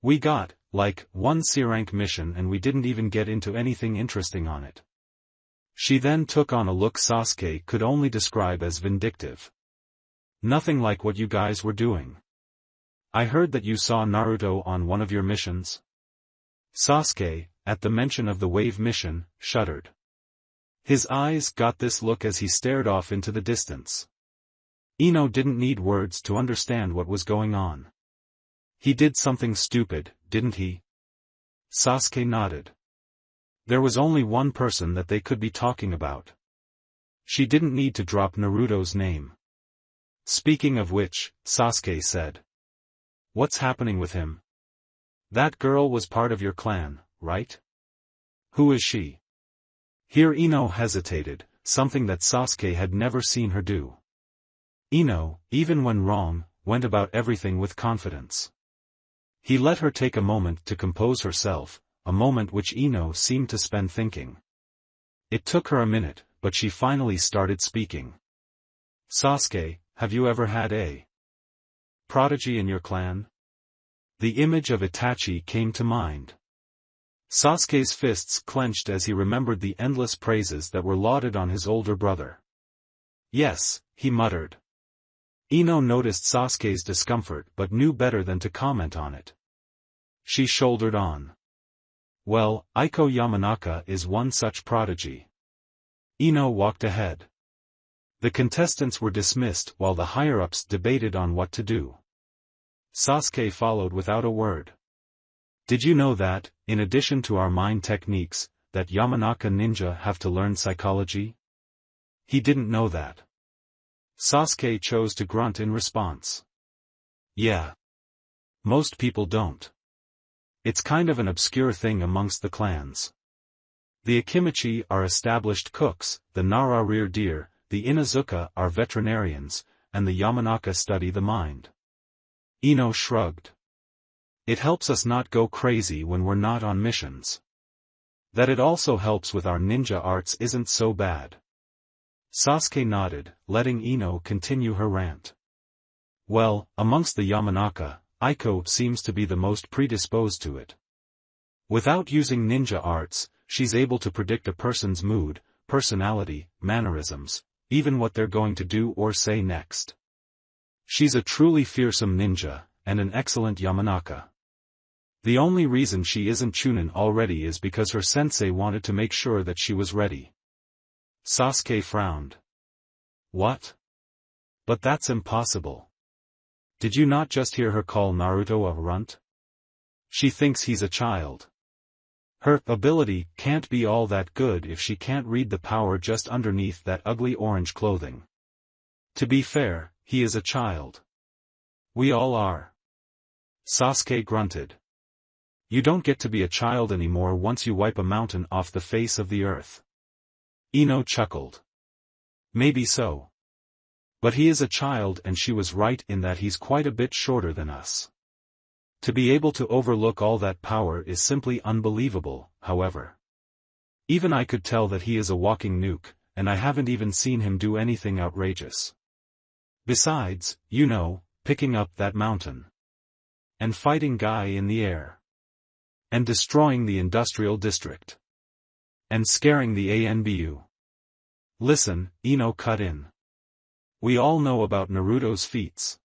We got, like, one C-rank mission and we didn't even get into anything interesting on it. She then took on a look Sasuke could only describe as vindictive. Nothing like what you guys were doing. I heard that you saw Naruto on one of your missions. Sasuke, at the mention of the wave mission, shuddered. His eyes got this look as he stared off into the distance. Ino didn't need words to understand what was going on. He did something stupid, didn't he? Sasuke nodded. There was only one person that they could be talking about. She didn't need to drop Naruto's name. Speaking of which, Sasuke said. What's happening with him? That girl was part of your clan, right? Who is she? Here Ino hesitated, something that Sasuke had never seen her do. Ino, even when wrong, went about everything with confidence. He let her take a moment to compose herself, a moment which Ino seemed to spend thinking. It took her a minute, but she finally started speaking. Sasuke, have you ever had a prodigy in your clan? The image of Itachi came to mind. Sasuke's fists clenched as he remembered the endless praises that were lauded on his older brother. Yes, he muttered. Ino noticed Sasuke's discomfort but knew better than to comment on it. She shouldered on. Well, Aiko Yamanaka is one such prodigy. Ino walked ahead. The contestants were dismissed while the higher-ups debated on what to do. Sasuke followed without a word. Did you know that, in addition to our mind techniques, that Yamanaka ninja have to learn psychology? He didn't know that. Sasuke chose to grunt in response. Yeah. Most people don't. It's kind of an obscure thing amongst the clans. The Akimichi are established cooks, the Nara rear deer, the Inazuka are veterinarians, and the Yamanaka study the mind. Ino shrugged. It helps us not go crazy when we're not on missions. That it also helps with our ninja arts isn't so bad. Sasuke nodded, letting Ino continue her rant. Well, amongst the Yamanaka, Aiko seems to be the most predisposed to it. Without using ninja arts, she's able to predict a person's mood, personality, mannerisms, even what they're going to do or say next. She's a truly fearsome ninja, and an excellent Yamanaka. The only reason she isn't Chunin already is because her sensei wanted to make sure that she was ready. Sasuke frowned. What? But that's impossible. Did you not just hear her call Naruto a runt? She thinks he's a child. Her ability can't be all that good if she can't read the power just underneath that ugly orange clothing. To be fair, he is a child. We all are. Sasuke grunted. You don't get to be a child anymore once you wipe a mountain off the face of the earth. Ino chuckled. Maybe so. But he is a child and she was right in that he's quite a bit shorter than us. To be able to overlook all that power is simply unbelievable, however. Even I could tell that he is a walking nuke, and I haven't even seen him do anything outrageous. Besides, picking up that mountain. And fighting Guy in the air. And destroying the industrial district. And scaring the ANBU. Listen, Ino cut in. We all know about Naruto's feats.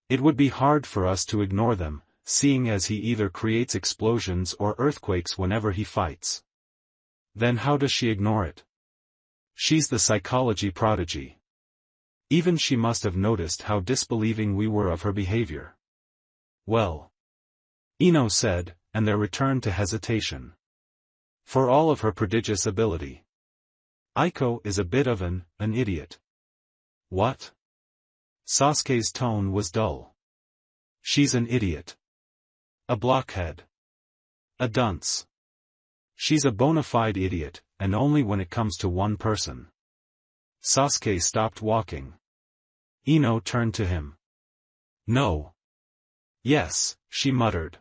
It would be hard for us to ignore them, seeing as he either creates explosions or earthquakes whenever he fights. Then how does she ignore it? She's the psychology prodigy. Even she must have noticed how disbelieving we were of her behavior. Well. Ino said, and there returned to hesitation. For all of her prodigious ability. Aiko is a bit of an idiot. What? Sasuke's tone was dull. She's an idiot. A blockhead. A dunce. She's a bona fide idiot, and only when it comes to one person. Sasuke stopped walking. Ino turned to him. No. Yes, she muttered.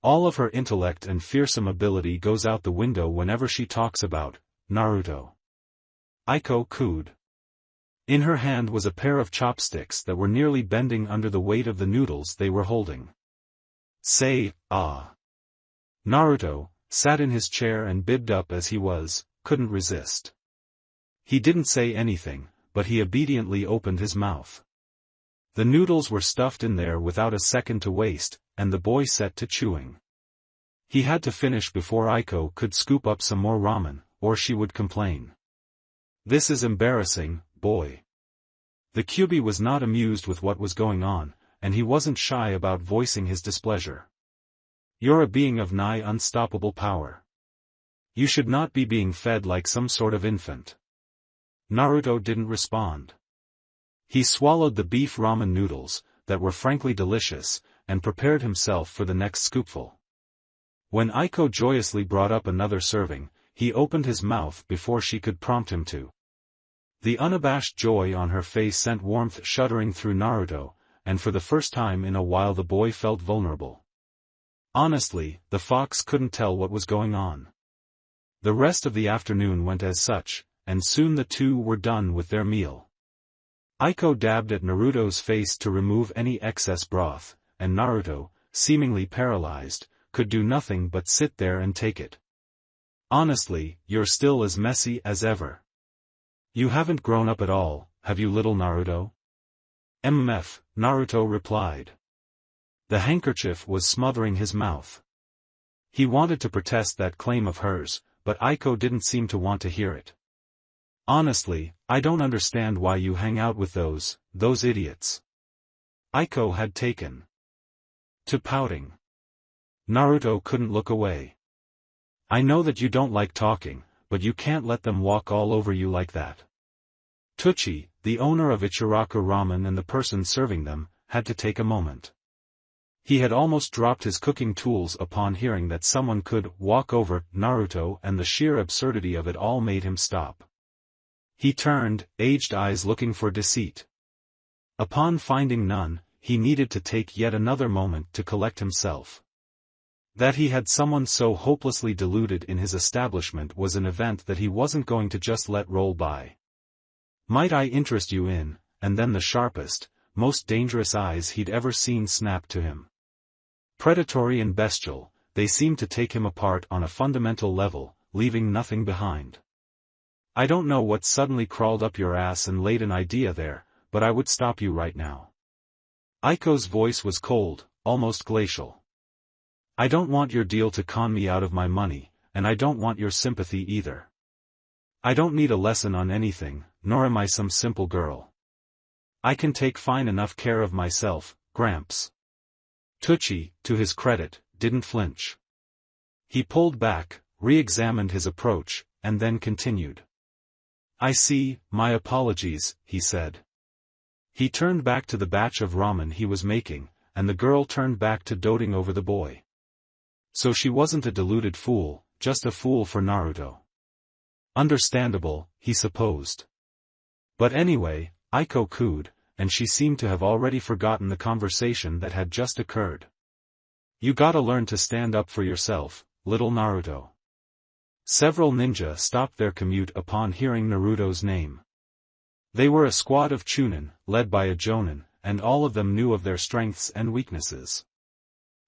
All of her intellect and fearsome ability goes out the window whenever she talks about Naruto. Aiko cooed. In her hand was a pair of chopsticks that were nearly bending under the weight of the noodles they were holding. Say, ah. Naruto, sat in his chair and bibbed up as he was, couldn't resist. He didn't say anything, but he obediently opened his mouth. The noodles were stuffed in there without a second to waste, and the boy set to chewing. He had to finish before Aiko could scoop up some more ramen, or she would complain. This is embarrassing, boy. The Kyuubi was not amused with what was going on, and he wasn't shy about voicing his displeasure. You're a being of nigh unstoppable power. You should not be being fed like some sort of infant. Naruto didn't respond. He swallowed the beef ramen noodles, that were frankly delicious, and prepared himself for the next scoopful. When Aiko joyously brought up another serving, he opened his mouth before she could prompt him to. The unabashed joy on her face sent warmth shuddering through Naruto, and for the first time in a while the boy felt vulnerable. Honestly, the fox couldn't tell what was going on. The rest of the afternoon went as such, and soon the two were done with their meal. Aiko dabbed at Naruto's face to remove any excess broth, and Naruto, seemingly paralyzed, could do nothing but sit there and take it. Honestly, you're still as messy as ever. You haven't grown up at all, have you, little Naruto? MF, Naruto replied. The handkerchief was smothering his mouth. He wanted to protest that claim of hers, but Aiko didn't seem to want to hear it. Honestly, I don't understand why you hang out with those idiots. Aiko had taken to pouting. Naruto couldn't look away. I know that you don't like talking, but you can't let them walk all over you like that. Tucci, the owner of Ichiraku Ramen and the person serving them, had to take a moment. He had almost dropped his cooking tools upon hearing that someone could walk over Naruto, and the sheer absurdity of it all made him stop. He turned, aged eyes looking for deceit. Upon finding none, he needed to take yet another moment to collect himself. That he had someone so hopelessly deluded in his establishment was an event that he wasn't going to just let roll by. Might I interest you in, and then the sharpest, most dangerous eyes he'd ever seen snapped to him. Predatory and bestial, they seemed to take him apart on a fundamental level, leaving nothing behind. I don't know what suddenly crawled up your ass and laid an idea there, but I would stop you right now. Aiko's voice was cold, almost glacial. I don't want your deal to con me out of my money, and I don't want your sympathy either. I don't need a lesson on anything, nor am I some simple girl. I can take fine enough care of myself, Gramps. Tucci, to his credit, didn't flinch. He pulled back, re-examined his approach, and then continued. I see, my apologies, he said. He turned back to the batch of ramen he was making, and the girl turned back to doting over the boy. So she wasn't a deluded fool, just a fool for Naruto. Understandable, he supposed. But anyway, Aiko cooed, and she seemed to have already forgotten the conversation that had just occurred. You gotta learn to stand up for yourself, little Naruto. Several ninja stopped their commute upon hearing Naruto's name. They were a squad of Chunin, led by a Jonin, and all of them knew of their strengths and weaknesses.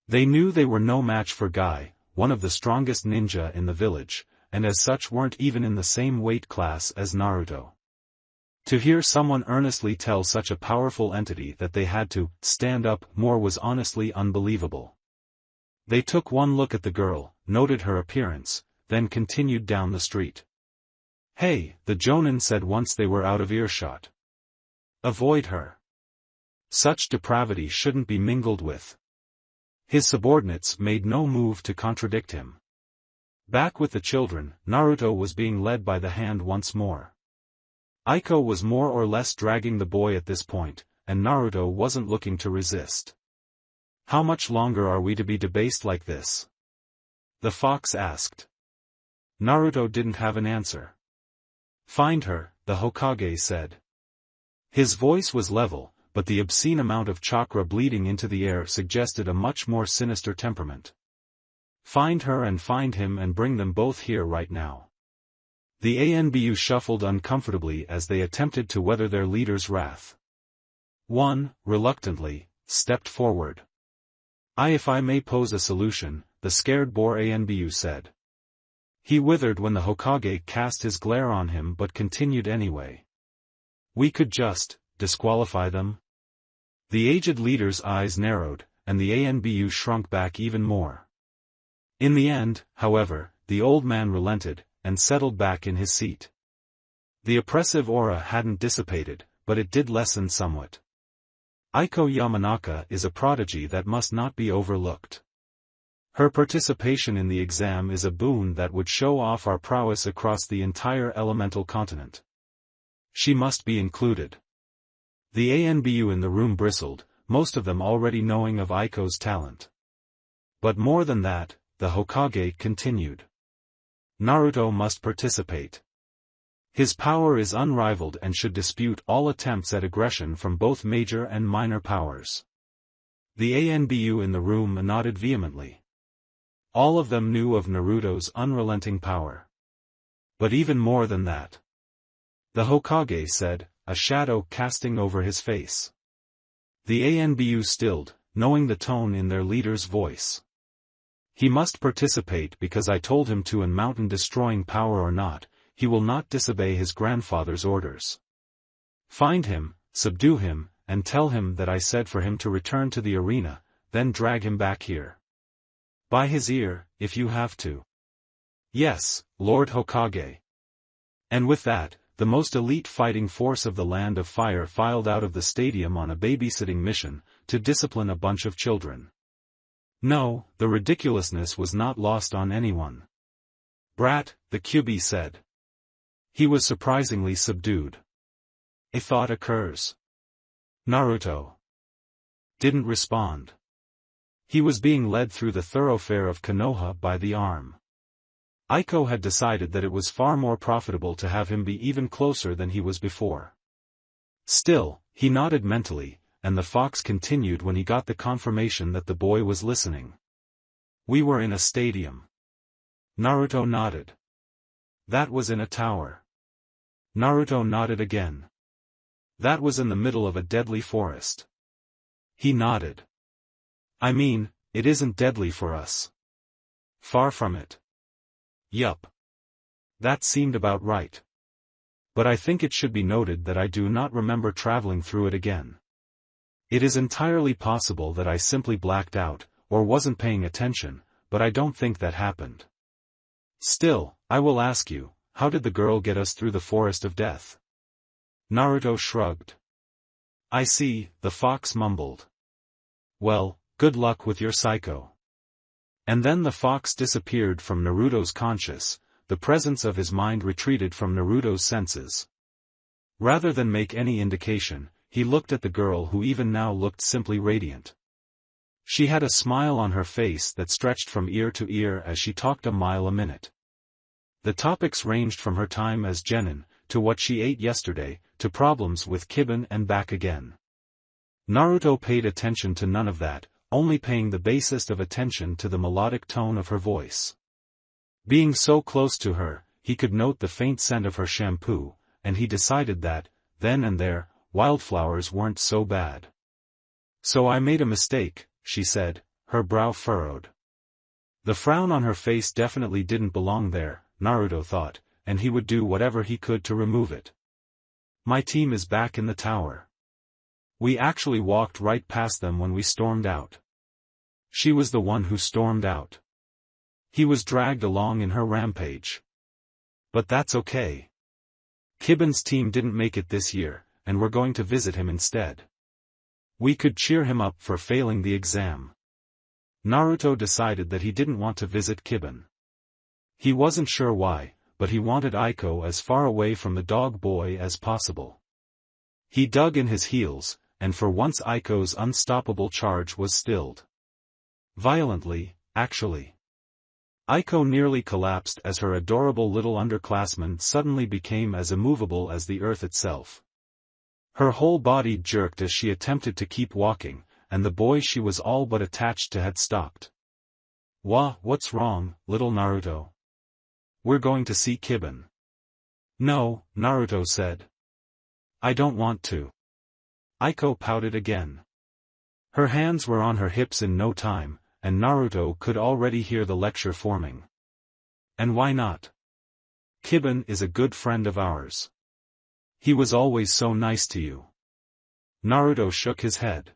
They knew they were no match for Guy, one of the strongest ninja in the village, and as such weren't even in the same weight class as Naruto. To hear someone earnestly tell such a powerful entity that they had to stand up more was honestly unbelievable. They took one look at the girl, noted her appearance, then continued down the street. Hey, the Jonin said once they were out of earshot. Avoid her. Such depravity shouldn't be mingled with. His subordinates made no move to contradict him. Back with the children, Naruto was being led by the hand once more. Aiko was more or less dragging the boy at this point, and Naruto wasn't looking to resist. How much longer are we to be debased like this? The fox asked. Naruto didn't have an answer. Find her, the Hokage said. His voice was level, but the obscene amount of chakra bleeding into the air suggested a much more sinister temperament. Find her and find him and bring them both here right now. The ANBU shuffled uncomfortably as they attempted to weather their leader's wrath. One, reluctantly, stepped forward. If I may pose a solution, the scared boar ANBU said. He withered when the Hokage cast his glare on him but continued anyway. We could just disqualify them? The aged leader's eyes narrowed, and the ANBU shrunk back even more. In the end, however, the old man relented, and settled back in his seat. The oppressive aura hadn't dissipated, but it did lessen somewhat. Aiko Yamanaka is a prodigy that must not be overlooked. Her participation in the exam is a boon that would show off our prowess across the entire elemental continent. She must be included. The ANBU in the room bristled, most of them already knowing of Aiko's talent. But more than that, the Hokage continued. Naruto must participate. His power is unrivaled and should dispute all attempts at aggression from both major and minor powers. The ANBU in the room nodded vehemently. All of them knew of Naruto's unrelenting power. But even more than that. The Hokage said, a shadow casting over his face. The ANBU stilled, knowing the tone in their leader's voice. He must participate because I told him to, and mountain-destroying power or not, he will not disobey his grandfather's orders. Find him, subdue him, and tell him that I said for him to return to the arena, then drag him back here. By his ear, if you have to. Yes, Lord Hokage. And with that, the most elite fighting force of the Land of Fire filed out of the stadium on a babysitting mission, to discipline a bunch of children. No, the ridiculousness was not lost on anyone. Brat, the Kyuubi said. He was surprisingly subdued. A thought occurs. Naruto didn't respond. He was being led through the thoroughfare of Konoha by the arm. Aiko had decided that it was far more profitable to have him be even closer than he was before. Still, he nodded mentally, and the fox continued when he got the confirmation that the boy was listening. We were in a stadium. Naruto nodded. That was in a tower. Naruto nodded again. That was in the middle of a deadly forest. He nodded. I mean, it isn't deadly for us. Far from it. Yup. That seemed about right. But I think it should be noted that I do not remember traveling through it again. It is entirely possible that I simply blacked out, or wasn't paying attention, but I don't think that happened. Still, I will ask you, how did the girl get us through the forest of death? Naruto shrugged. I see, the fox mumbled. Well, good luck with your psycho. And then the fox disappeared from Naruto's conscious, the presence of his mind retreated from Naruto's senses. Rather than make any indication, he looked at the girl who even now looked simply radiant. She had a smile on her face that stretched from ear to ear as she talked a mile a minute. The topics ranged from her time as genin, to what she ate yesterday, to problems with Kiban and back again. Naruto paid attention to none of that, only paying the basest of attention to the melodic tone of her voice. Being so close to her, he could note the faint scent of her shampoo, and he decided that, then and there, wildflowers weren't so bad. So I made a mistake, she said, her brow furrowed. The frown on her face definitely didn't belong there, Naruto thought, and he would do whatever he could to remove it. My team is back in the tower. We actually walked right past them when we stormed out. She was the one who stormed out. He was dragged along in her rampage. But that's okay. Kiban's team didn't make it this year, and we're going to visit him instead. We could cheer him up for failing the exam. Naruto decided that he didn't want to visit Kiban. He wasn't sure why, but he wanted Aiko as far away from the dog boy as possible. He dug in his heels, and for once Aiko's unstoppable charge was stilled. Violently, actually. Aiko nearly collapsed as her adorable little underclassman suddenly became as immovable as the earth itself. Her whole body jerked as she attempted to keep walking, and the boy she was all but attached to had stopped. What's wrong, little Naruto? We're going to see Kiban. No, Naruto said. I don't want to. Aiko pouted again. Her hands were on her hips in no time, and Naruto could already hear the lecture forming. And why not? Kiban is a good friend of ours. He was always so nice to you. Naruto shook his head.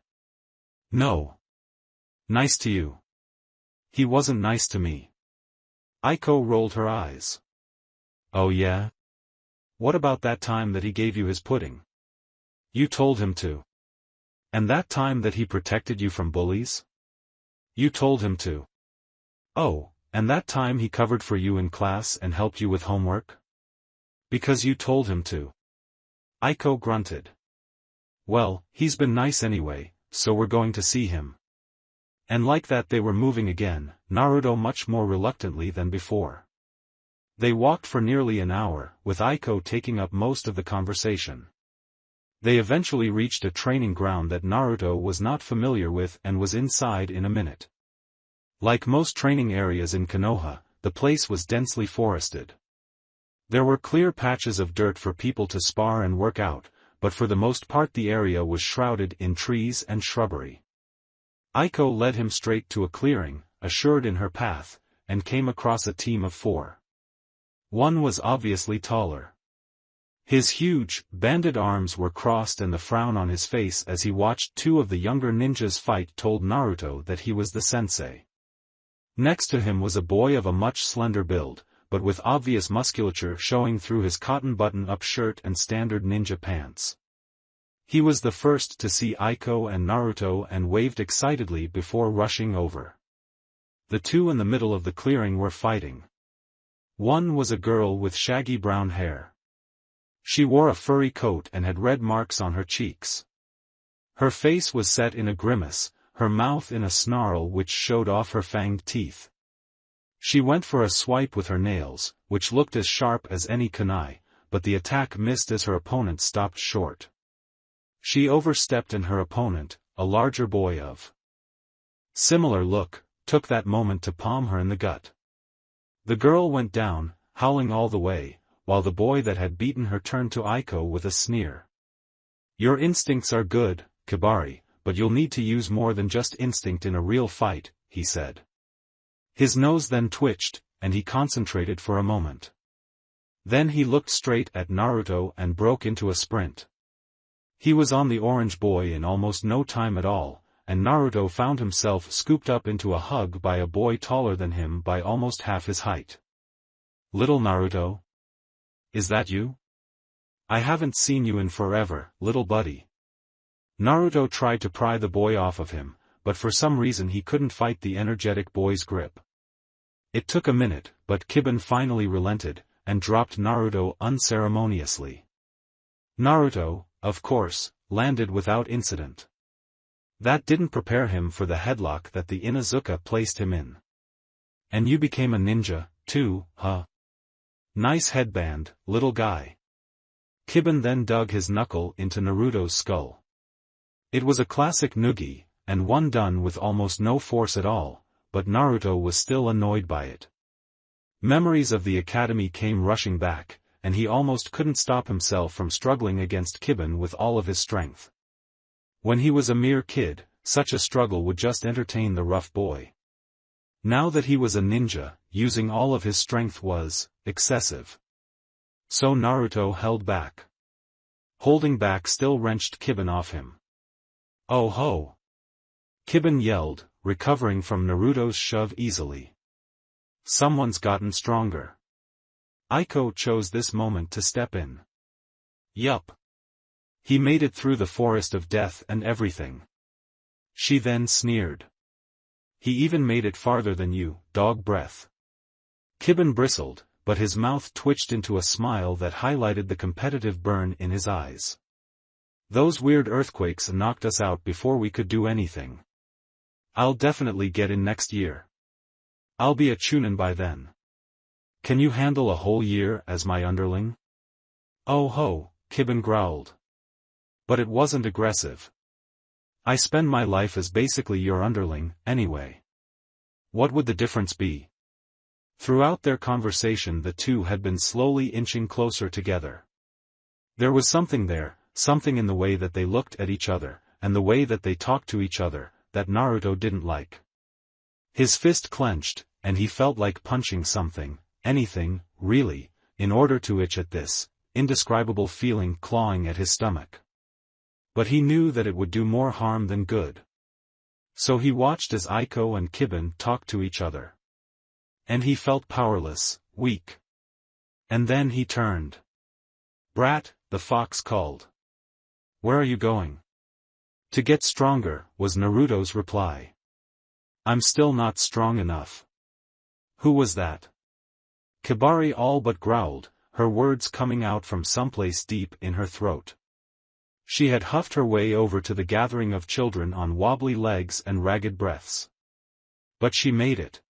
No. Nice to you. He wasn't nice to me. Aiko rolled her eyes. Oh yeah? What about that time that he gave you his pudding? You told him to. And that time that he protected you from bullies? You told him to. Oh, and that time he covered for you in class and helped you with homework? Because you told him to. Aiko grunted. Well, he's been nice anyway, so we're going to see him. And like that they were moving again, Naruto much more reluctantly than before. They walked for nearly an hour, with Aiko taking up most of the conversation. They eventually reached a training ground that Naruto was not familiar with and was inside in a minute. Like most training areas in Konoha, the place was densely forested. There were clear patches of dirt for people to spar and work out, but for the most part the area was shrouded in trees and shrubbery. Aiko led him straight to a clearing, assured in her path, and came across a team of 4. One was obviously taller. His huge, banded arms were crossed and the frown on his face as he watched 2 of the younger ninjas fight told Naruto that he was the sensei. Next to him was a boy of a much slender build, but with obvious musculature showing through his cotton button-up shirt and standard ninja pants. He was the first to see Aiko and Naruto and waved excitedly before rushing over. The 2 in the middle of the clearing were fighting. One was a girl with shaggy brown hair. She wore a furry coat and had red marks on her cheeks. Her face was set in a grimace, her mouth in a snarl which showed off her fanged teeth. She went for a swipe with her nails, which looked as sharp as any kunai, but the attack missed as her opponent stopped short. She overstepped and her opponent, a larger boy of similar look, took that moment to palm her in the gut. The girl went down, howling all the way, while the boy that had beaten her turned to Aiko with a sneer. Your instincts are good, Kibari, but you'll need to use more than just instinct in a real fight, he said. His nose then twitched, and he concentrated for a moment. Then he looked straight at Naruto and broke into a sprint. He was on the orange boy in almost no time at all, and Naruto found himself scooped up into a hug by a boy taller than him by almost half his height. Little Naruto? Is that you? I haven't seen you in forever, little buddy. Naruto tried to pry the boy off of him, but for some reason he couldn't fight the energetic boy's grip. It took a minute, but Kiban finally relented, and dropped Naruto unceremoniously. Naruto, of course, landed without incident. That didn't prepare him for the headlock that the Inuzuka placed him in. And you became a ninja, too, huh? Nice headband, little guy. Kiban then dug his knuckle into Naruto's skull. It was a classic noogie, and one done with almost no force at all, but Naruto was still annoyed by it. Memories of the academy came rushing back, and he almost couldn't stop himself from struggling against Kiban with all of his strength. When he was a mere kid, such a struggle would just entertain the rough boy. Now that he was a ninja, using all of his strength was excessive. So Naruto held back. Holding back still wrenched Kiban off him. Oh ho! Kiban yelled, recovering from Naruto's shove easily. Someone's gotten stronger. Aiko chose this moment to step in. Yup. He made it through the forest of death and everything. She then sneered. He even made it farther than you, dog breath. Kiban bristled, but his mouth twitched into a smile that highlighted the competitive burn in his eyes. Those weird earthquakes knocked us out before we could do anything. I'll definitely get in next year. I'll be a chunin by then. Can you handle a whole year as my underling? Oh ho, Kiban growled. But it wasn't aggressive. I spend my life as basically your underling, anyway. What would the difference be? Throughout their conversation the two had been slowly inching closer together. There was something there, something in the way that they looked at each other, and the way that they talked to each other, that Naruto didn't like. His fist clenched, and he felt like punching something, anything, really, in order to itch at this indescribable feeling clawing at his stomach. But he knew that it would do more harm than good. So he watched as Aiko and Kiban talked to each other. And he felt powerless, weak. And then he turned. Brat, the fox called. Where are you going? To get stronger, was Naruto's reply. I'm still not strong enough. Who was that? Kibari all but growled, her words coming out from someplace deep in her throat. She had huffed her way over to the gathering of children on wobbly legs and ragged breaths. But she made it.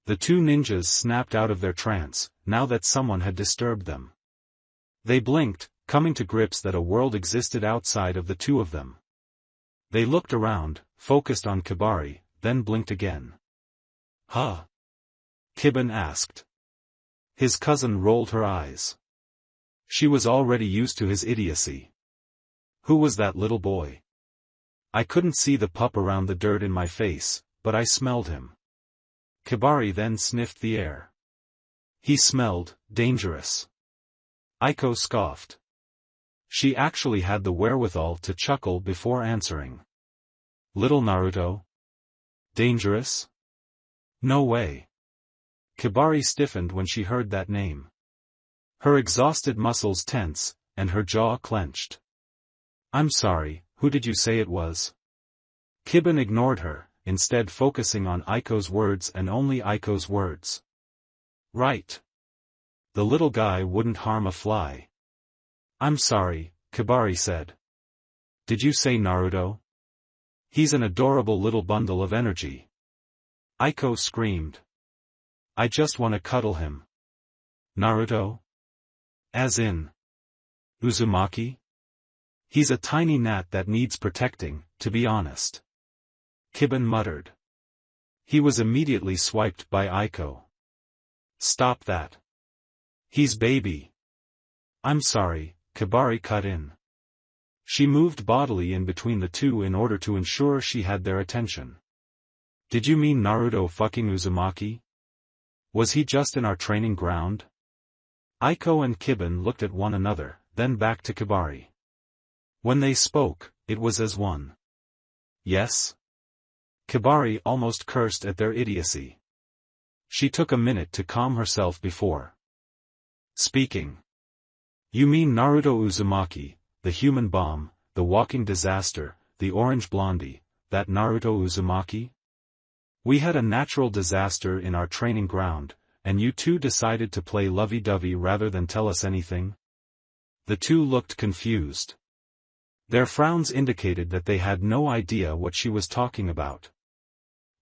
The two ninjas snapped out of their trance, now that someone had disturbed them. They blinked, coming to grips that a world existed outside of the two of them. They looked around, focused on Kibari, then blinked again. Huh? Kiban asked. His cousin rolled her eyes. She was already used to his idiocy. Who was that little boy? I couldn't see the pup around the dirt in my face, but I smelled him. Kibari then sniffed the air. He smelled dangerous. Aiko scoffed. She actually had the wherewithal to chuckle before answering. Little Naruto? Dangerous? No way. Kibari stiffened when she heard that name. Her exhausted muscles tense, and her jaw clenched. I'm sorry, who did you say it was? Kiban ignored her, instead focusing on Aiko's words and only Aiko's words. Right. The little guy wouldn't harm a fly. I'm sorry, Kibari said. Did you say Naruto? He's an adorable little bundle of energy. Aiko screamed. I just want to cuddle him. Naruto? As in Uzumaki? He's a tiny gnat that needs protecting, to be honest. Kiban muttered. He was immediately swiped by Aiko. Stop that. He's baby. I'm sorry, Kibari cut in. She moved bodily in between the two in order to ensure she had their attention. Did you mean Naruto fucking Uzumaki? Was he just in our training ground? Aiko and Kiban looked at one another, then back to Kibari. When they spoke, it was as one. Yes? Kibari almost cursed at their idiocy. She took a minute to calm herself before speaking. You mean Naruto Uzumaki, the human bomb, the walking disaster, the orange blondie, that Naruto Uzumaki? We had a natural disaster in our training ground, and you two decided to play lovey-dovey rather than tell us anything? The two looked confused. Their frowns indicated that they had no idea what she was talking about.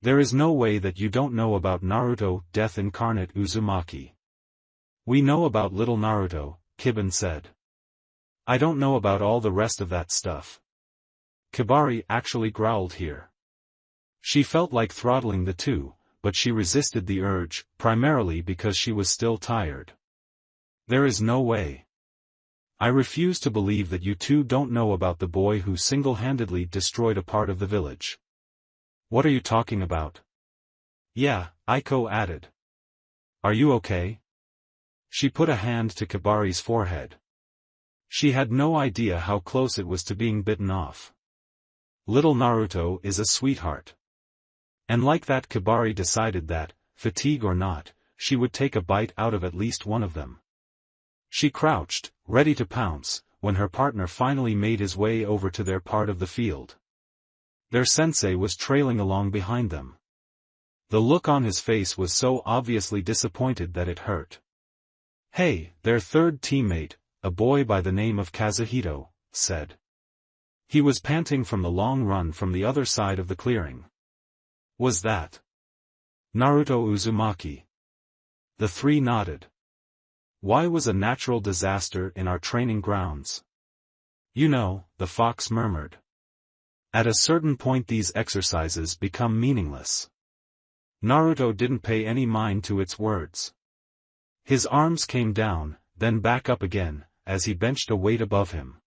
There is no way that you don't know about Naruto, Death Incarnate Uzumaki. We know about little Naruto, Kiban said. I don't know about all the rest of that stuff. Kibari actually growled here. She felt like throttling the two, but she resisted the urge, primarily because she was still tired. There is no way. I refuse to believe that you two don't know about the boy who single-handedly destroyed a part of the village. What are you talking about? Yeah, Aiko added. Are you okay? She put a hand to Kibari's forehead. She had no idea how close it was to being bitten off. Little Naruto is a sweetheart. And like that, Kibari decided that, fatigue or not, she would take a bite out of at least one of them. She crouched, ready to pounce, when her partner finally made his way over to their part of the field. Their sensei was trailing along behind them. The look on his face was so obviously disappointed that it hurt. Hey, their third teammate, a boy by the name of Kazuhito, said. He was panting from the long run from the other side of the clearing. Was that Naruto Uzumaki? The three nodded. Why was a natural disaster in our training grounds? You know, the fox murmured. At a certain point these exercises become meaningless. Naruto didn't pay any mind to its words. His arms came down, then back up again, as he benched a weight above him.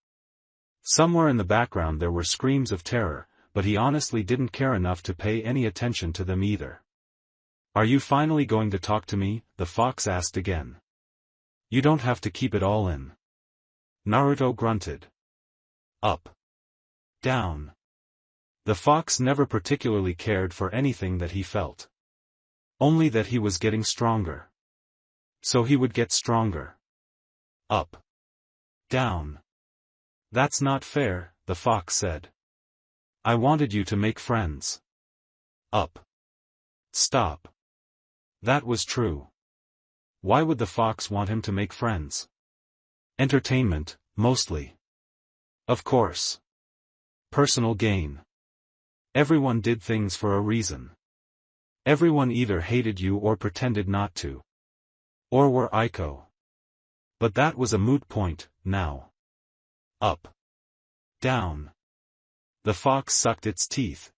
Somewhere in the background there were screams of terror, but he honestly didn't care enough to pay any attention to them either. Are you finally going to talk to me? The fox asked again. You don't have to keep it all in. Naruto grunted. Up. Down. The fox never particularly cared for anything that he felt. Only that he was getting stronger. So he would get stronger. Up. Down. That's not fair, the fox said. I wanted you to make friends. Up. Stop. That was true. Why would the fox want him to make friends? Entertainment, mostly. Of course. Personal gain. Everyone did things for a reason. Everyone either hated you or pretended not to. Or were Aiko. But that was a moot point, now. Up. Down. The fox sucked its teeth.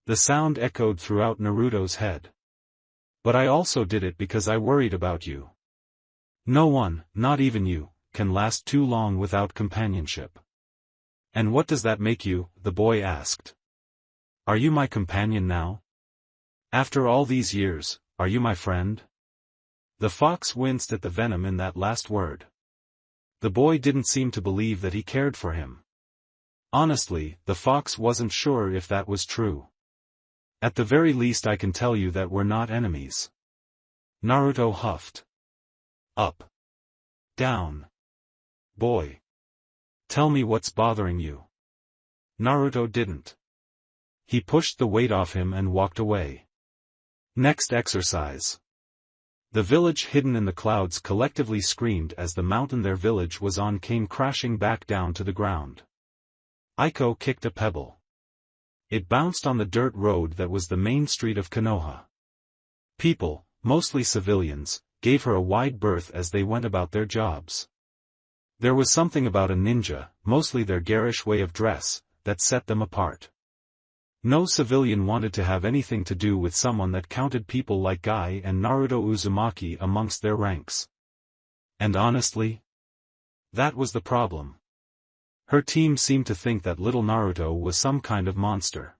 The sound echoed throughout Naruto's head. But I also did it because I worried about you. No one, not even you, can last too long without companionship. And what does that make you? The boy asked. Are you my companion now? After all these years, are you my friend? The fox winced at the venom in that last word. The boy didn't seem to believe that he cared for him. Honestly, the fox wasn't sure if that was true. At the very least I can tell you that we're not enemies. Naruto huffed. Up. Down. Boy. Tell me what's bothering you. Naruto didn't. He pushed the weight off him and walked away. Next exercise. The village hidden in the clouds collectively screamed as the mountain their village was on came crashing back down to the ground. Aiko kicked a pebble. It bounced on the dirt road that was the main street of Konoha. People, mostly civilians, gave her a wide berth as they went about their jobs. There was something about a ninja, mostly their garish way of dress, that set them apart. No civilian wanted to have anything to do with someone that counted people like Guy and Naruto Uzumaki amongst their ranks. And honestly, that was the problem. Her team seemed to think that little Naruto was some kind of monster.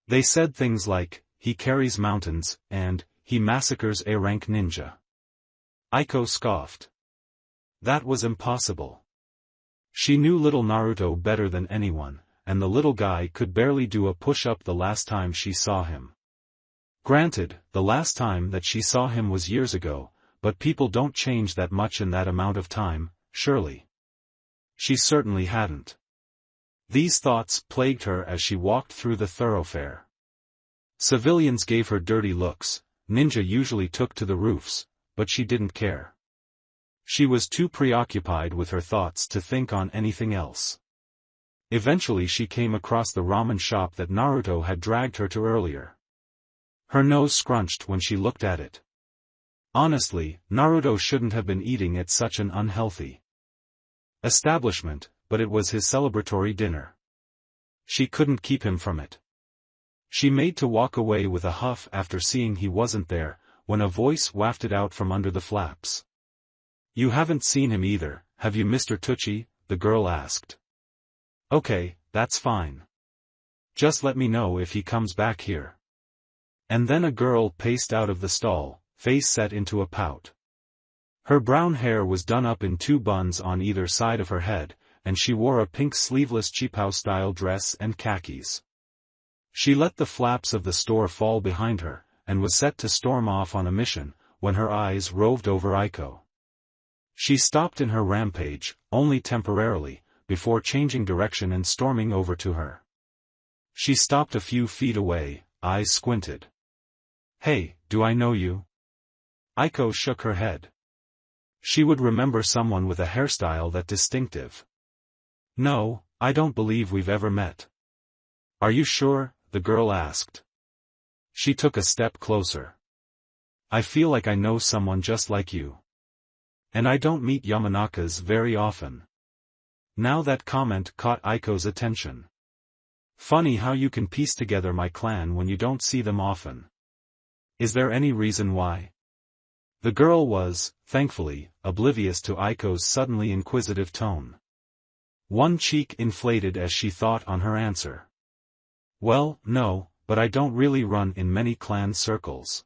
They said things like, "He carries mountains," and, "He massacres A-rank ninja." Aiko scoffed. That was impossible. She knew little Naruto better than anyone, and the little guy could barely do a push-up the last time she saw him. Granted, the last time that she saw him was years ago, but people don't change that much in that amount of time, surely. She certainly hadn't. These thoughts plagued her as she walked through the thoroughfare. Civilians gave her dirty looks, ninja usually took to the roofs, but she didn't care. She was too preoccupied with her thoughts to think on anything else. Eventually she came across the ramen shop that Naruto had dragged her to earlier. Her nose scrunched when she looked at it. Honestly, Naruto shouldn't have been eating at such an unhealthy establishment, but it was his celebratory dinner. She couldn't keep him from it. She made to walk away with a huff after seeing he wasn't there, when a voice wafted out from under the flaps. "You haven't seen him either, have you, Mr. Tucci?" the girl asked. "Okay, that's fine. Just let me know if he comes back here." And then a girl paced out of the stall, face set into a pout. Her brown hair was done up in 2 buns on either side of her head, and she wore a pink sleeveless cheaphouse-style dress and khakis. She let the flaps of the store fall behind her, and was set to storm off on a mission, when her eyes roved over Aiko. She stopped in her rampage, only temporarily, before changing direction and storming over to her. She stopped a few feet away, eyes squinted. "Hey, do I know you?" Aiko shook her head. She would remember someone with a hairstyle that distinctive. "No, I don't believe we've ever met." "Are you sure?" the girl asked. She took a step closer. "I feel like I know someone just like you. And I don't meet Yamanakas very often." Now that comment caught Aiko's attention. "Funny how you can piece together my clan when you don't see them often. Is there any reason why?" The girl was, thankfully, oblivious to Aiko's suddenly inquisitive tone. One cheek inflated as she thought on her answer. "Well, no, but I don't really run in many clan circles.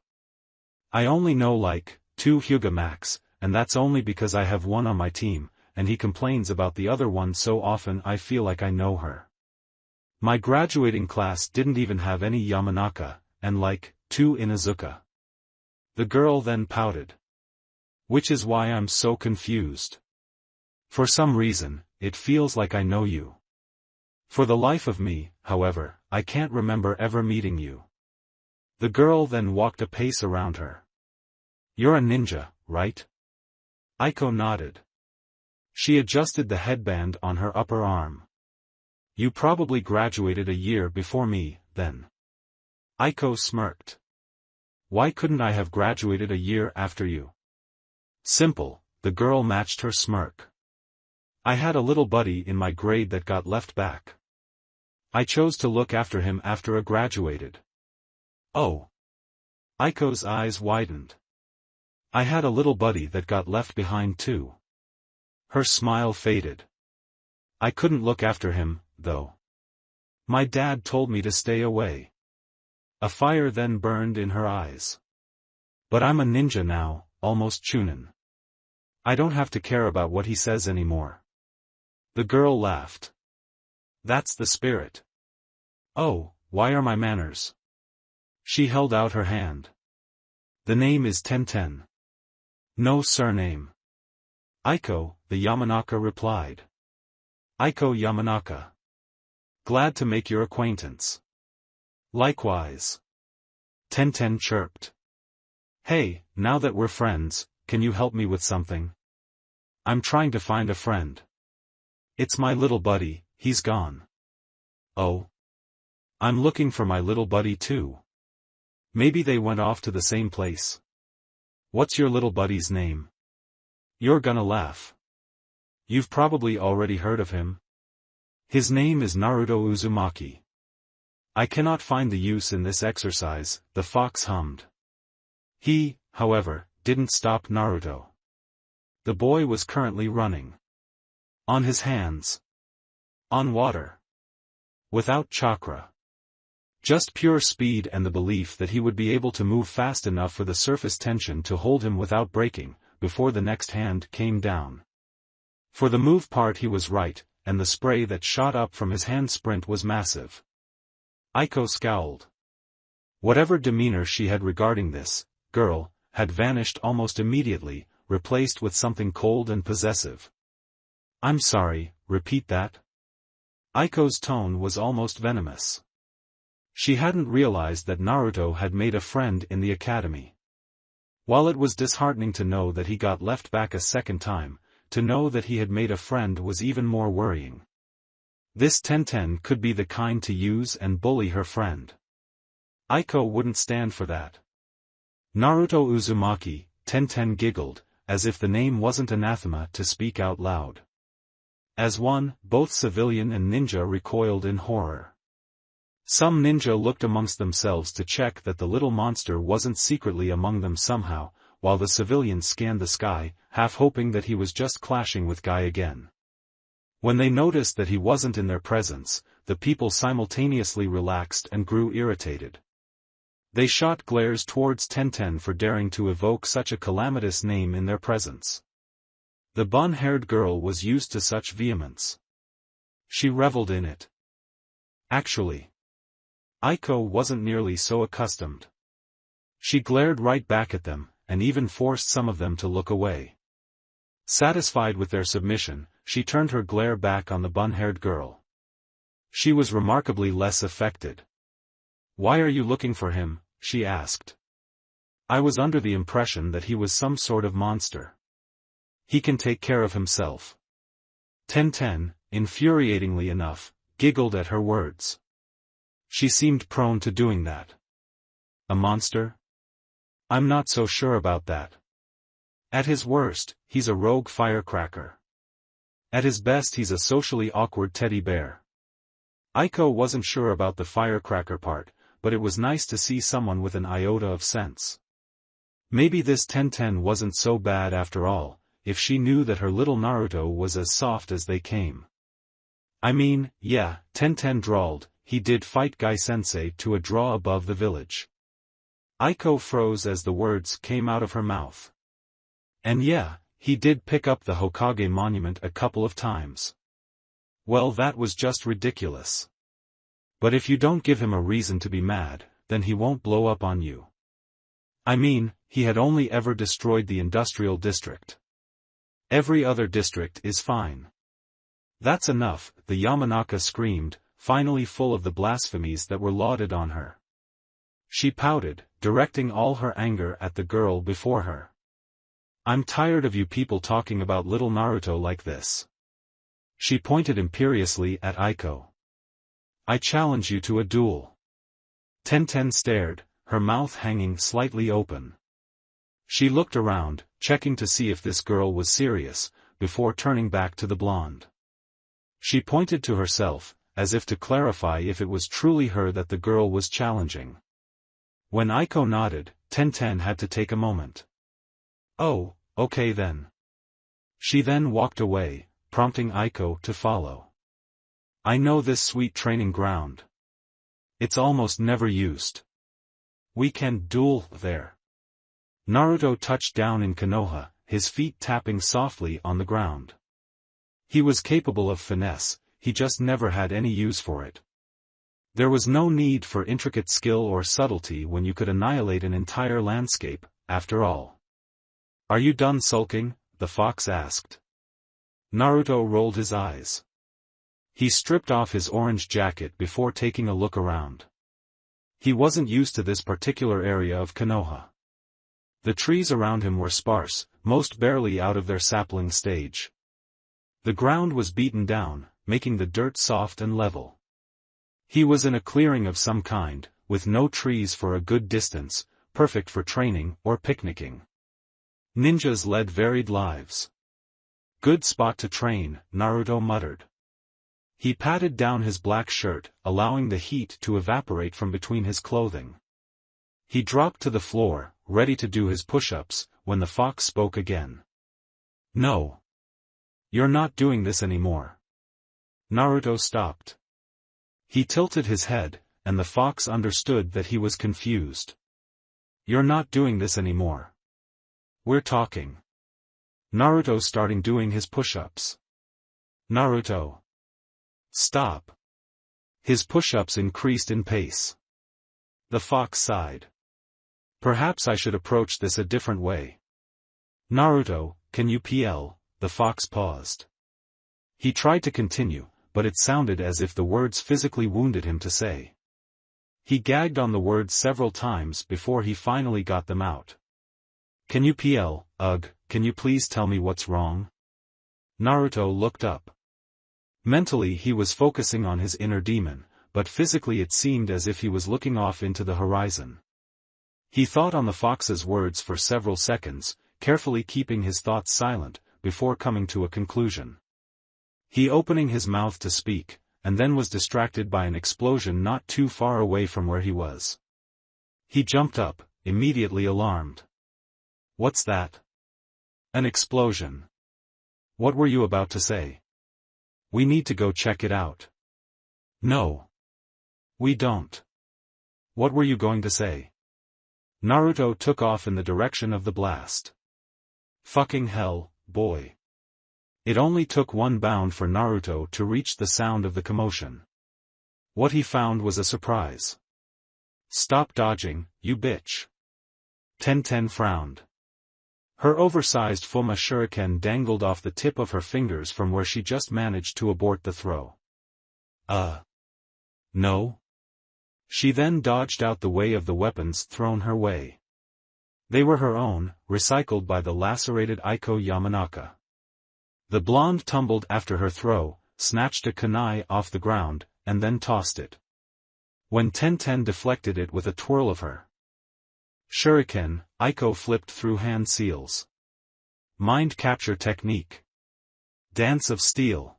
I only know like 2 Hyuga max, and that's only because I have one on my team, and he complains about the other one so often I feel like I know her. My graduating class didn't even have any Yamanaka, and like 2 Inuzuka." The girl then pouted. "Which is why I'm so confused. For some reason, it feels like I know you. For the life of me, however, I can't remember ever meeting you." The girl then walked a pace around her. "You're a ninja, right?" Aiko nodded. She adjusted the headband on her upper arm. "You probably graduated a year before me, then." Aiko smirked. "Why couldn't I have graduated a year after you?" "Simple," the girl matched her smirk. "I had a little buddy in my grade that got left back. I chose to look after him after I graduated." "Oh." Aiko's eyes widened. "I had a little buddy that got left behind too." Her smile faded. "I couldn't look after him, though. My dad told me to stay away." A fire then burned in her eyes. "But I'm a ninja now, almost Chunin. I don't have to care about what he says anymore." The girl laughed. "That's the spirit." "Oh, why are my manners?" She held out her hand. "The name is Tenten. No surname." "Aiko," the Yamanaka replied. "Aiko Yamanaka. Glad to make your acquaintance." "Likewise." Tenten chirped. "Hey, now that we're friends, can you help me with something? I'm trying to find a friend. It's my little buddy, he's gone." "Oh? I'm looking for my little buddy too. Maybe they went off to the same place. What's your little buddy's name?" "You're gonna laugh. You've probably already heard of him. His name is Naruto Uzumaki." "I cannot find the use in this exercise," the fox hummed. He, however, didn't stop Naruto. The boy was currently running. On his hands. On water. Without chakra. Just pure speed and the belief that he would be able to move fast enough for the surface tension to hold him without breaking, before the next hand came down. For the move part he was right, and the spray that shot up from his hand sprint was massive. Aiko scowled. Whatever demeanor she had regarding this girl had vanished almost immediately, replaced with something cold and possessive. "I'm sorry, repeat that?" Aiko's tone was almost venomous. She hadn't realized that Naruto had made a friend in the academy. While it was disheartening to know that he got left back a second time, to know that he had made a friend was even more worrying. This Tenten could be the kind to use and bully her friend. Aiko wouldn't stand for that. Naruto Uzumaki, Tenten giggled, as if the name wasn't anathema to speak out loud. As one, both civilian and ninja recoiled in horror. Some ninja looked amongst themselves to check that the little monster wasn't secretly among them somehow, while the civilians scanned the sky, half hoping that he was just clashing with Guy again. When they noticed that he wasn't in their presence, the people simultaneously relaxed and grew irritated. They shot glares towards Tenten for daring to evoke such a calamitous name in their presence. The bun-haired girl was used to such vehemence. She reveled in it. Actually, Aiko wasn't nearly so accustomed. She glared right back at them, and even forced some of them to look away. Satisfied with their submission, she turned her glare back on the bun-haired girl. She was remarkably less affected. "Why are you looking for him?" she asked. "I was under the impression that he was some sort of monster. He can take care of himself." Tenten, infuriatingly enough, giggled at her words. She seemed prone to doing that. "A monster? I'm not so sure about that. At his worst, he's a rogue firecracker. At his best he's a socially awkward teddy bear." Aiko wasn't sure about the firecracker part, but it was nice to see someone with an iota of sense. Maybe this Tenten wasn't so bad after all, if she knew that her little Naruto was as soft as they came. "I mean, yeah," Tenten drawled, "he did fight Guy-sensei to a draw above the village." Aiko froze as the words came out of her mouth. "And yeah, he did pick up the Hokage monument a couple of times." Well, that was just ridiculous. "But if you don't give him a reason to be mad, then he won't blow up on you." I mean, he had only ever destroyed the industrial district. Every other district is fine. "That's enough," the Yamanaka screamed, finally full of the blasphemies that were lauded on her. She pouted, directing all her anger at the girl before her. "I'm tired of you people talking about little Naruto like this." She pointed imperiously at Aiko. "I challenge you to a duel." Tenten stared, her mouth hanging slightly open. She looked around, checking to see if this girl was serious, before turning back to the blonde. She pointed to herself, as if to clarify if it was truly her that the girl was challenging. When Aiko nodded, Tenten had to take a moment. "Oh, okay then." She then walked away, prompting Aiko to follow. "I know this sweet training ground. It's almost never used. We can duel there." Naruto touched down in Konoha, his feet tapping softly on the ground. He was capable of finesse, he just never had any use for it. There was no need for intricate skill or subtlety when you could annihilate an entire landscape, after all. "Are you done sulking?" the fox asked. Naruto rolled his eyes. He stripped off his orange jacket before taking a look around. He wasn't used to this particular area of Konoha. The trees around him were sparse, most barely out of their sapling stage. The ground was beaten down, making the dirt soft and level. He was in a clearing of some kind, with no trees for a good distance, perfect for training or picnicking. Ninjas led varied lives. "Good spot to train," Naruto muttered. He patted down his black shirt, allowing the heat to evaporate from between his clothing. He dropped to the floor, ready to do his push-ups, when the fox spoke again. "No. You're not doing this anymore. Naruto stopped. He tilted his head, and the fox understood that he was confused. You're not doing this anymore. We're talking. Naruto starting doing his push-ups. Naruto. Stop. His push-ups increased in pace. The fox sighed. Perhaps I should approach this a different way. Naruto, can you PL? The fox paused. He tried to continue, but it sounded as if the words physically wounded him to say. He gagged on the words several times before he finally got them out. Can you PL? Ugh, can you please tell me what's wrong? Naruto looked up. Mentally he was focusing on his inner demon, but physically it seemed as if he was looking off into the horizon. He thought on the fox's words for several seconds, carefully keeping his thoughts silent, before coming to a conclusion. He opening his mouth to speak, and then was distracted by an explosion not too far away from where he was. He jumped up, immediately alarmed. What's that? An explosion. What were you about to say? We need to go check it out. No. We don't. What were you going to say? Naruto took off in the direction of the blast. Fucking hell, boy. It only took one bound for Naruto to reach the sound of the commotion. What he found was a surprise. Stop dodging, you bitch. Tenten frowned. Her oversized Fuma shuriken dangled off the tip of her fingers from where she just managed to abort the throw. No? She then dodged out the way of the weapons thrown her way. They were her own, recycled by the lacerated Aiko Yamanaka. The blonde tumbled after her throw, snatched a kunai off the ground, and then tossed it. When Tenten deflected it with a twirl of her shuriken, Aiko flipped through hand seals. Mind capture technique. Dance of steel.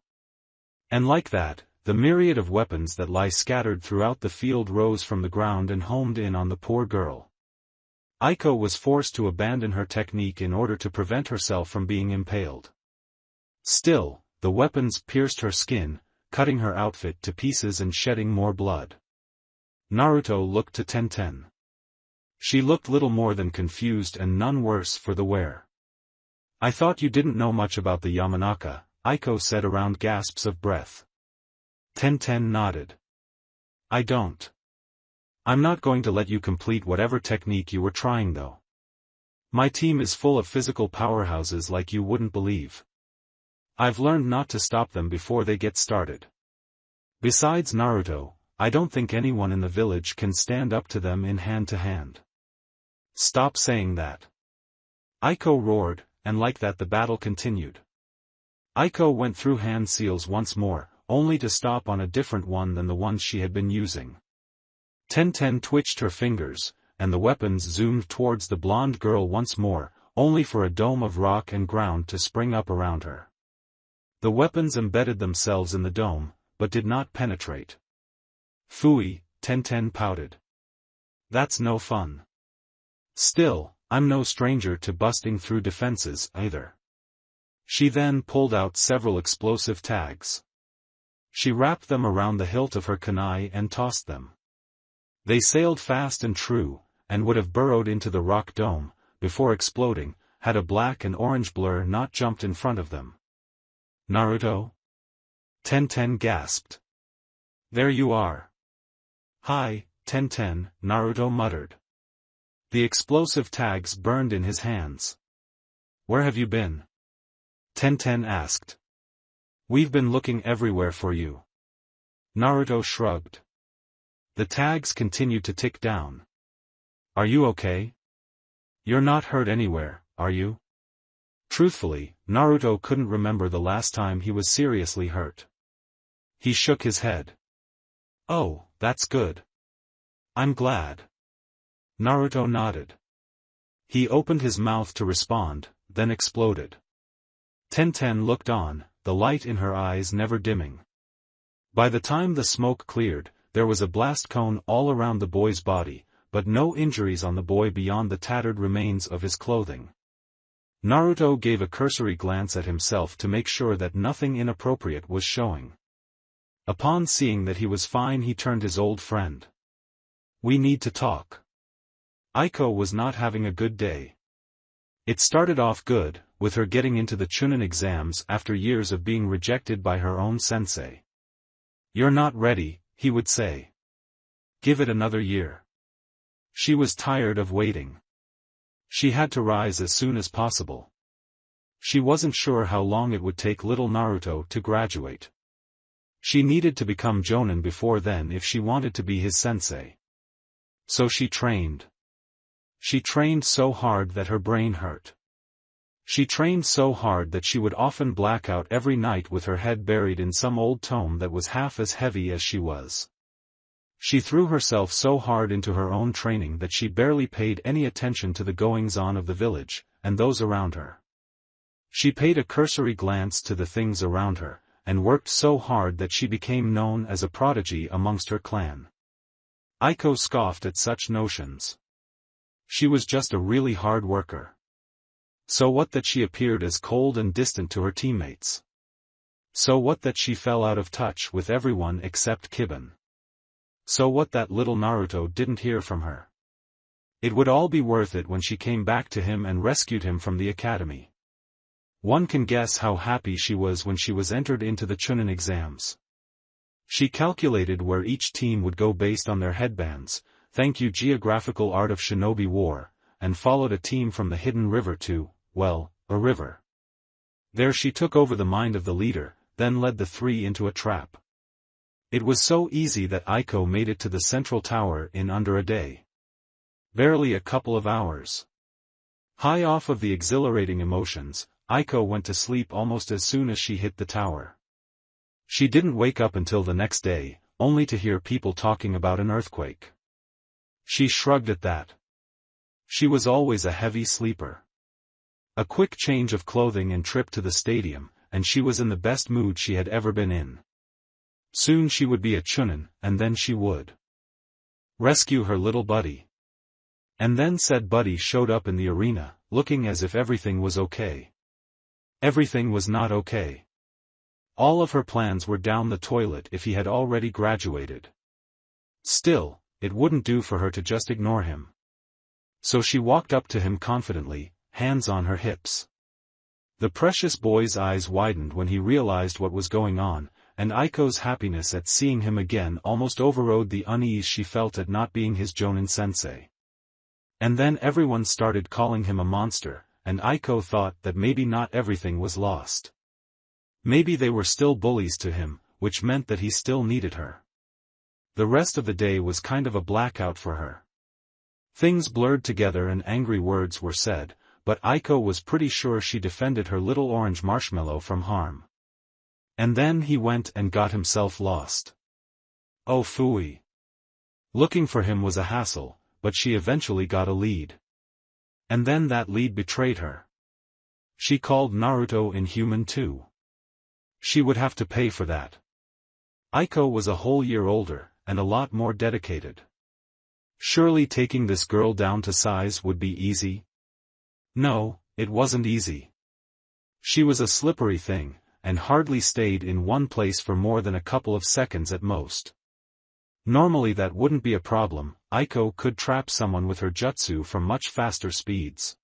And like that, the myriad of weapons that lie scattered throughout the field rose from the ground and homed in on the poor girl. Aiko was forced to abandon her technique in order to prevent herself from being impaled. Still, the weapons pierced her skin, cutting her outfit to pieces and shedding more blood. Naruto looked to Tenten. She looked little more than confused and none worse for the wear. I thought you didn't know much about the Yamanaka, Aiko said around gasps of breath. Tenten nodded. I don't. I'm not going to let you complete whatever technique you were trying though. My team is full of physical powerhouses like you wouldn't believe. I've learned not to stop them before they get started. Besides Naruto, I don't think anyone in the village can stand up to them in hand-to-hand. Stop saying that. Aiko roared, and like that the battle continued. Aiko went through hand seals once more, only to stop on a different one than the ones she had been using. Tenten twitched her fingers, and the weapons zoomed towards the blonde girl once more, only for a dome of rock and ground to spring up around her. The weapons embedded themselves in the dome, but did not penetrate. Phooey, Tenten pouted. That's no fun. Still, I'm no stranger to busting through defenses, either. She then pulled out several explosive tags. She wrapped them around the hilt of her kunai and tossed them. They sailed fast and true, and would have burrowed into the rock dome, before exploding, had a black and orange blur not jumped in front of them. Naruto? Tenten gasped. There you are. Hi, Tenten, Naruto muttered. The explosive tags burned in his hands. Where have you been? Tenten asked. We've been looking everywhere for you. Naruto shrugged. The tags continued to tick down. Are you okay? You're not hurt anywhere, are you? Truthfully, Naruto couldn't remember the last time he was seriously hurt. He shook his head. Oh, that's good. I'm glad. Naruto nodded. He opened his mouth to respond, then exploded. Tenten looked on, the light in her eyes never dimming. By the time the smoke cleared, there was a blast cone all around the boy's body, but no injuries on the boy beyond the tattered remains of his clothing. Naruto gave a cursory glance at himself to make sure that nothing inappropriate was showing. Upon seeing that he was fine, he turned his old friend. "We need to talk." Aiko was not having a good day. It started off good, with her getting into the Chunin exams after years of being rejected by her own sensei. "You're not ready," he would say. "Give it another year." She was tired of waiting. She had to rise as soon as possible. She wasn't sure how long it would take little Naruto to graduate. She needed to become Jonin before then if she wanted to be his sensei. So she trained. She trained so hard that her brain hurt. She trained so hard that she would often black out every night with her head buried in some old tome that was half as heavy as she was. She threw herself so hard into her own training that she barely paid any attention to the goings-on of the village, and those around her. She paid a cursory glance to the things around her, and worked so hard that she became known as a prodigy amongst her clan. Aiko scoffed at such notions. She was just a really hard worker. So what that she appeared as cold and distant to her teammates? So what that she fell out of touch with everyone except Kiban? So what that little Naruto didn't hear from her? It would all be worth it when she came back to him and rescued him from the academy. One can guess how happy she was when she was entered into the Chunin exams. She calculated where each team would go based on their headbands, thank you geographical art of Shinobi war, and followed a team from the hidden river to, well, a river. There she took over the mind of the leader, then led the three into a trap. It was so easy that Aiko made it to the central tower in under a day. Barely a couple of hours. High off of the exhilarating emotions, Aiko went to sleep almost as soon as she hit the tower. She didn't wake up until the next day, only to hear people talking about an earthquake. She shrugged at that. She was always a heavy sleeper. A quick change of clothing and trip to the stadium, and she was in the best mood she had ever been in. Soon she would be a Chunin, and then she would rescue her little buddy. And then said buddy showed up in the arena, looking as if everything was okay. Everything was not okay. All of her plans were down the toilet if he had already graduated. Still, it wouldn't do for her to just ignore him. So she walked up to him confidently, hands on her hips. The precious boy's eyes widened when he realized what was going on, and Aiko's happiness at seeing him again almost overrode the unease she felt at not being his Jonin sensei. And then everyone started calling him a monster, and Aiko thought that maybe not everything was lost. Maybe they were still bullies to him, which meant that he still needed her. The rest of the day was kind of a blackout for her. Things blurred together and angry words were said, but Aiko was pretty sure she defended her little orange marshmallow from harm. And then he went and got himself lost. Oh phooey. Looking for him was a hassle, but she eventually got a lead. And then that lead betrayed her. She called Naruto inhuman too. She would have to pay for that. Aiko was a whole year older, and a lot more dedicated. Surely taking this girl down to size would be easy? No, it wasn't easy. She was a slippery thing, and hardly stayed in one place for more than a couple of seconds at most. Normally that wouldn't be a problem, Aiko could trap someone with her jutsu for much faster speeds.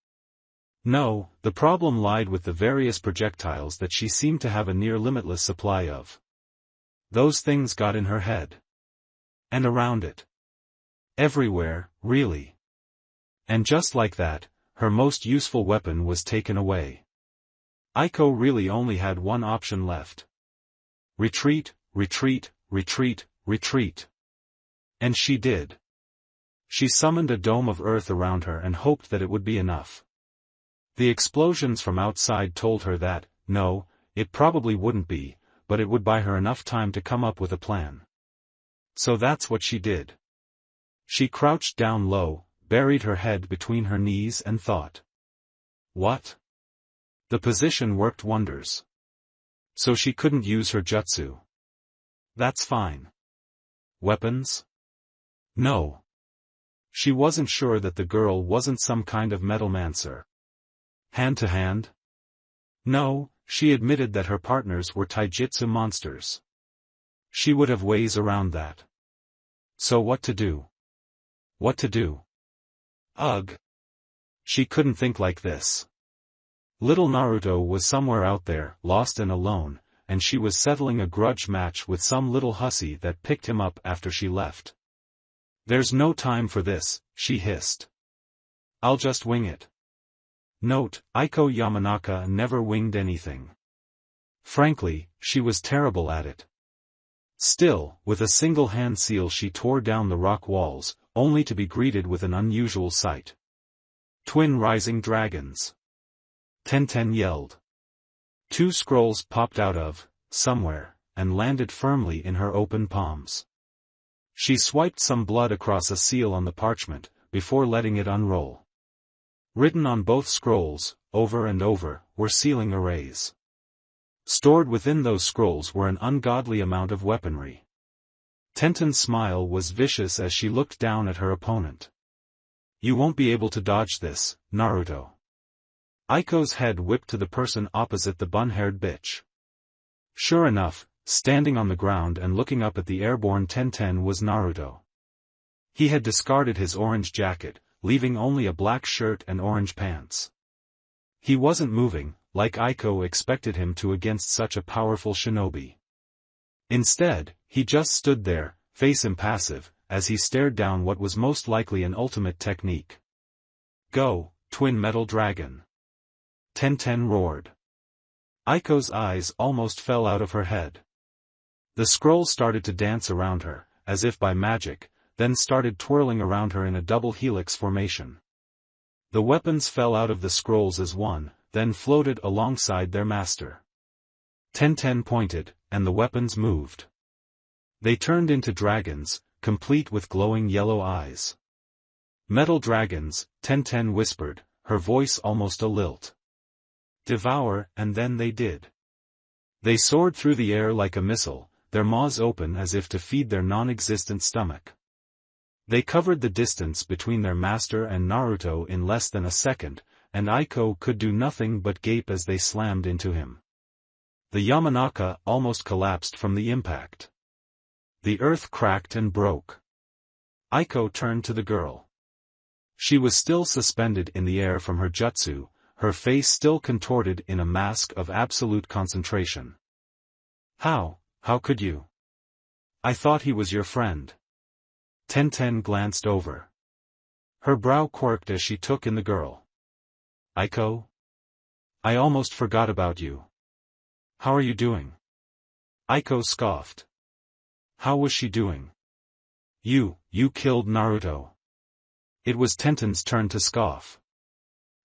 No, the problem lied with the various projectiles that she seemed to have a near-limitless supply of. Those things got in her head. And around it. Everywhere, really. And just like that, her most useful weapon was taken away. Aiko really only had one option left. Retreat, retreat, retreat, retreat. And she did. She summoned a dome of earth around her and hoped that it would be enough. The explosions from outside told her that, no, it probably wouldn't be, but it would buy her enough time to come up with a plan. So that's what she did. She crouched down low, buried her head between her knees and thought. What? The position worked wonders. So she couldn't use her jutsu. That's fine. Weapons? No. She wasn't sure that the girl wasn't some kind of metalmancer. Hand to hand? No, she admitted that her partners were taijutsu monsters. She would have ways around that. So what to do? What to do? Ugh. She couldn't think like this. Little Naruto was somewhere out there, lost and alone, and she was settling a grudge match with some little hussy that picked him up after she left. There's no time for this, she hissed. I'll just wing it. Note, Aiko Yamanaka never winged anything. Frankly, she was terrible at it. Still, with a single hand seal she tore down the rock walls, only to be greeted with an unusual sight. Twin rising dragons. Tenten yelled. 2 scrolls popped out of, somewhere, and landed firmly in her open palms. She swiped some blood across a seal on the parchment, before letting it unroll. Written on both scrolls, over and over, were sealing arrays. Stored within those scrolls were an ungodly amount of weaponry. Tenten's smile was vicious as she looked down at her opponent. You won't be able to dodge this, Naruto. Aiko's head whipped to the person opposite the bun-haired bitch. Sure enough, standing on the ground and looking up at the airborne Tenten was Naruto. He had discarded his orange jacket, leaving only a black shirt and orange pants. He wasn't moving, like Aiko expected him to against such a powerful shinobi. Instead, he just stood there, face impassive, as he stared down what was most likely an ultimate technique. Go, twin metal dragon! Tenten roared. Aiko's eyes almost fell out of her head. The scroll started to dance around her, as if by magic, then started twirling around her in a double helix formation. The weapons fell out of the scrolls as one, then floated alongside their master. Tenten pointed, and the weapons moved. They turned into dragons, complete with glowing yellow eyes. Metal dragons, Tenten whispered, her voice almost a lilt. Devour, and then they did. They soared through the air like a missile, their maws open as if to feed their non-existent stomach. They covered the distance between their master and Naruto in less than a second, and Aiko could do nothing but gape as they slammed into him. The Yamanaka almost collapsed from the impact. The earth cracked and broke. Aiko turned to the girl. She was still suspended in the air from her jutsu, her face still contorted in a mask of absolute concentration. How could you? I thought he was your friend. Tenten glanced over. Her brow quirked as she took in the girl. Aiko? I almost forgot about you. How are you doing? Aiko scoffed. How was she doing? You killed Naruto. It was Tenten's turn to scoff.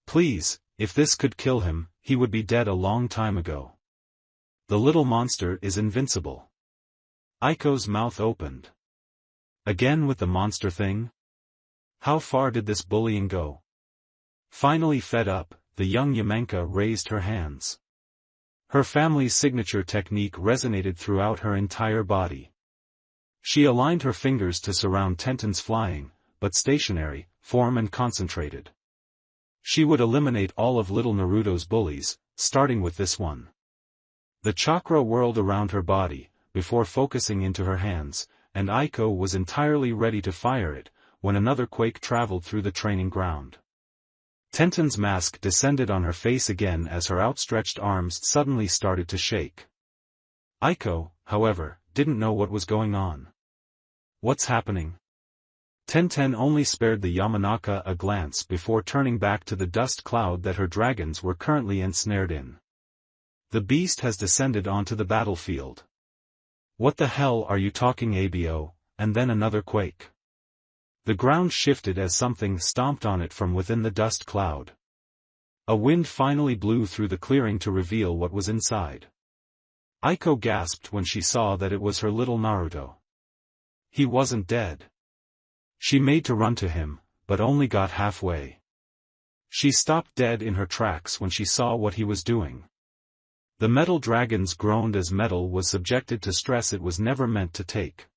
Please, if this could kill him, he would be dead a long time ago. The little monster is invincible. Aiko's mouth opened. Again with the monster thing? How far did this bullying go? Finally fed up, the young Yamenka raised her hands. Her family's signature technique resonated throughout her entire body. She aligned her fingers to surround Tenten's flying, but stationary, form and concentrated. She would eliminate all of little Naruto's bullies, starting with this one. The chakra whirled around her body, before focusing into her hands, and Aiko was entirely ready to fire it, when another quake traveled through the training ground. Tenten's mask descended on her face again as her outstretched arms suddenly started to shake. Aiko, however, didn't know what was going on. What's happening? Tenten only spared the Yamanaka a glance before turning back to the dust cloud that her dragons were currently ensnared in. The beast has descended onto the battlefield. What the hell are you talking abo? And then another quake. The ground shifted as something stomped on it from within the dust cloud. A wind finally blew through the clearing to reveal what was inside. Aiko gasped when she saw that it was her little Naruto. He wasn't dead. She made to run to him, but only got halfway. She stopped dead in her tracks when she saw what he was doing. The metal dragons groaned as metal was subjected to stress it was never meant to take.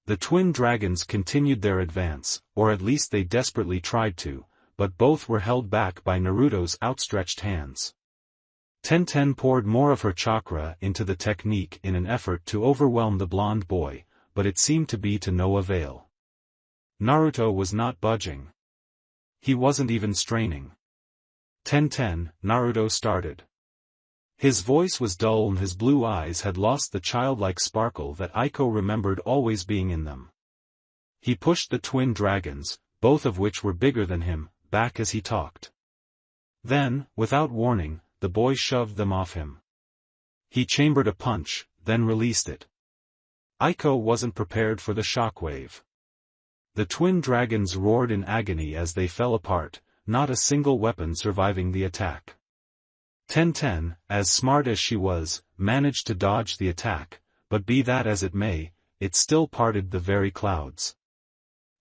The twin dragons continued their advance, or at least they desperately tried to, but both were held back by Naruto's outstretched hands. Tenten poured more of her chakra into the technique in an effort to overwhelm the blonde boy, but it seemed to be to no avail. Naruto was not budging. He wasn't even straining. Tenten, Naruto started. His voice was dull and his blue eyes had lost the childlike sparkle that Aiko remembered always being in them. He pushed the twin dragons, both of which were bigger than him, back as he talked. Then, without warning, the boy shoved them off him. He chambered a punch, then released it. Aiko wasn't prepared for the shockwave. The twin dragons roared in agony as they fell apart, not a single weapon surviving the attack. Tenten, as smart as she was, managed to dodge the attack, but be that as it may, it still parted the very clouds.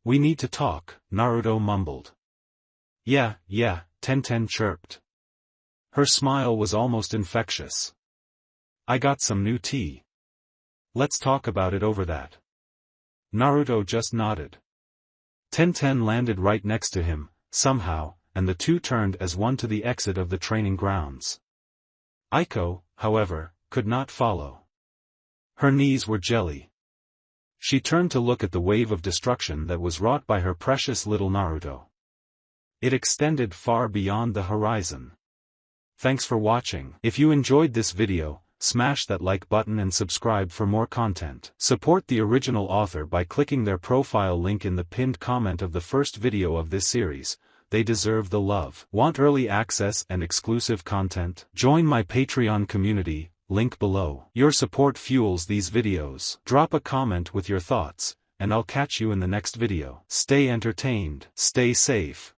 "We need to talk," Naruto mumbled. Yeah, Tenten chirped. Her smile was almost infectious. "I got some new tea. Let's talk about it over that." Naruto just nodded. Tenten landed right next to him, somehow, and the two turned as one to the exit of the training grounds. Aiko, however, could not follow. Her knees were jelly. She turned to look at the wave of destruction that was wrought by her precious little Naruto. It extended far beyond the horizon. Thanks for watching. If you enjoyed this video, smash that like button and subscribe for more content. Support the original author by clicking their profile link in the pinned comment of the first video of this series. They deserve the love. Want early access and exclusive content? Join my Patreon community, link below. Your support fuels these videos. Drop a comment with your thoughts, and I'll catch you in the next video. Stay entertained, stay safe.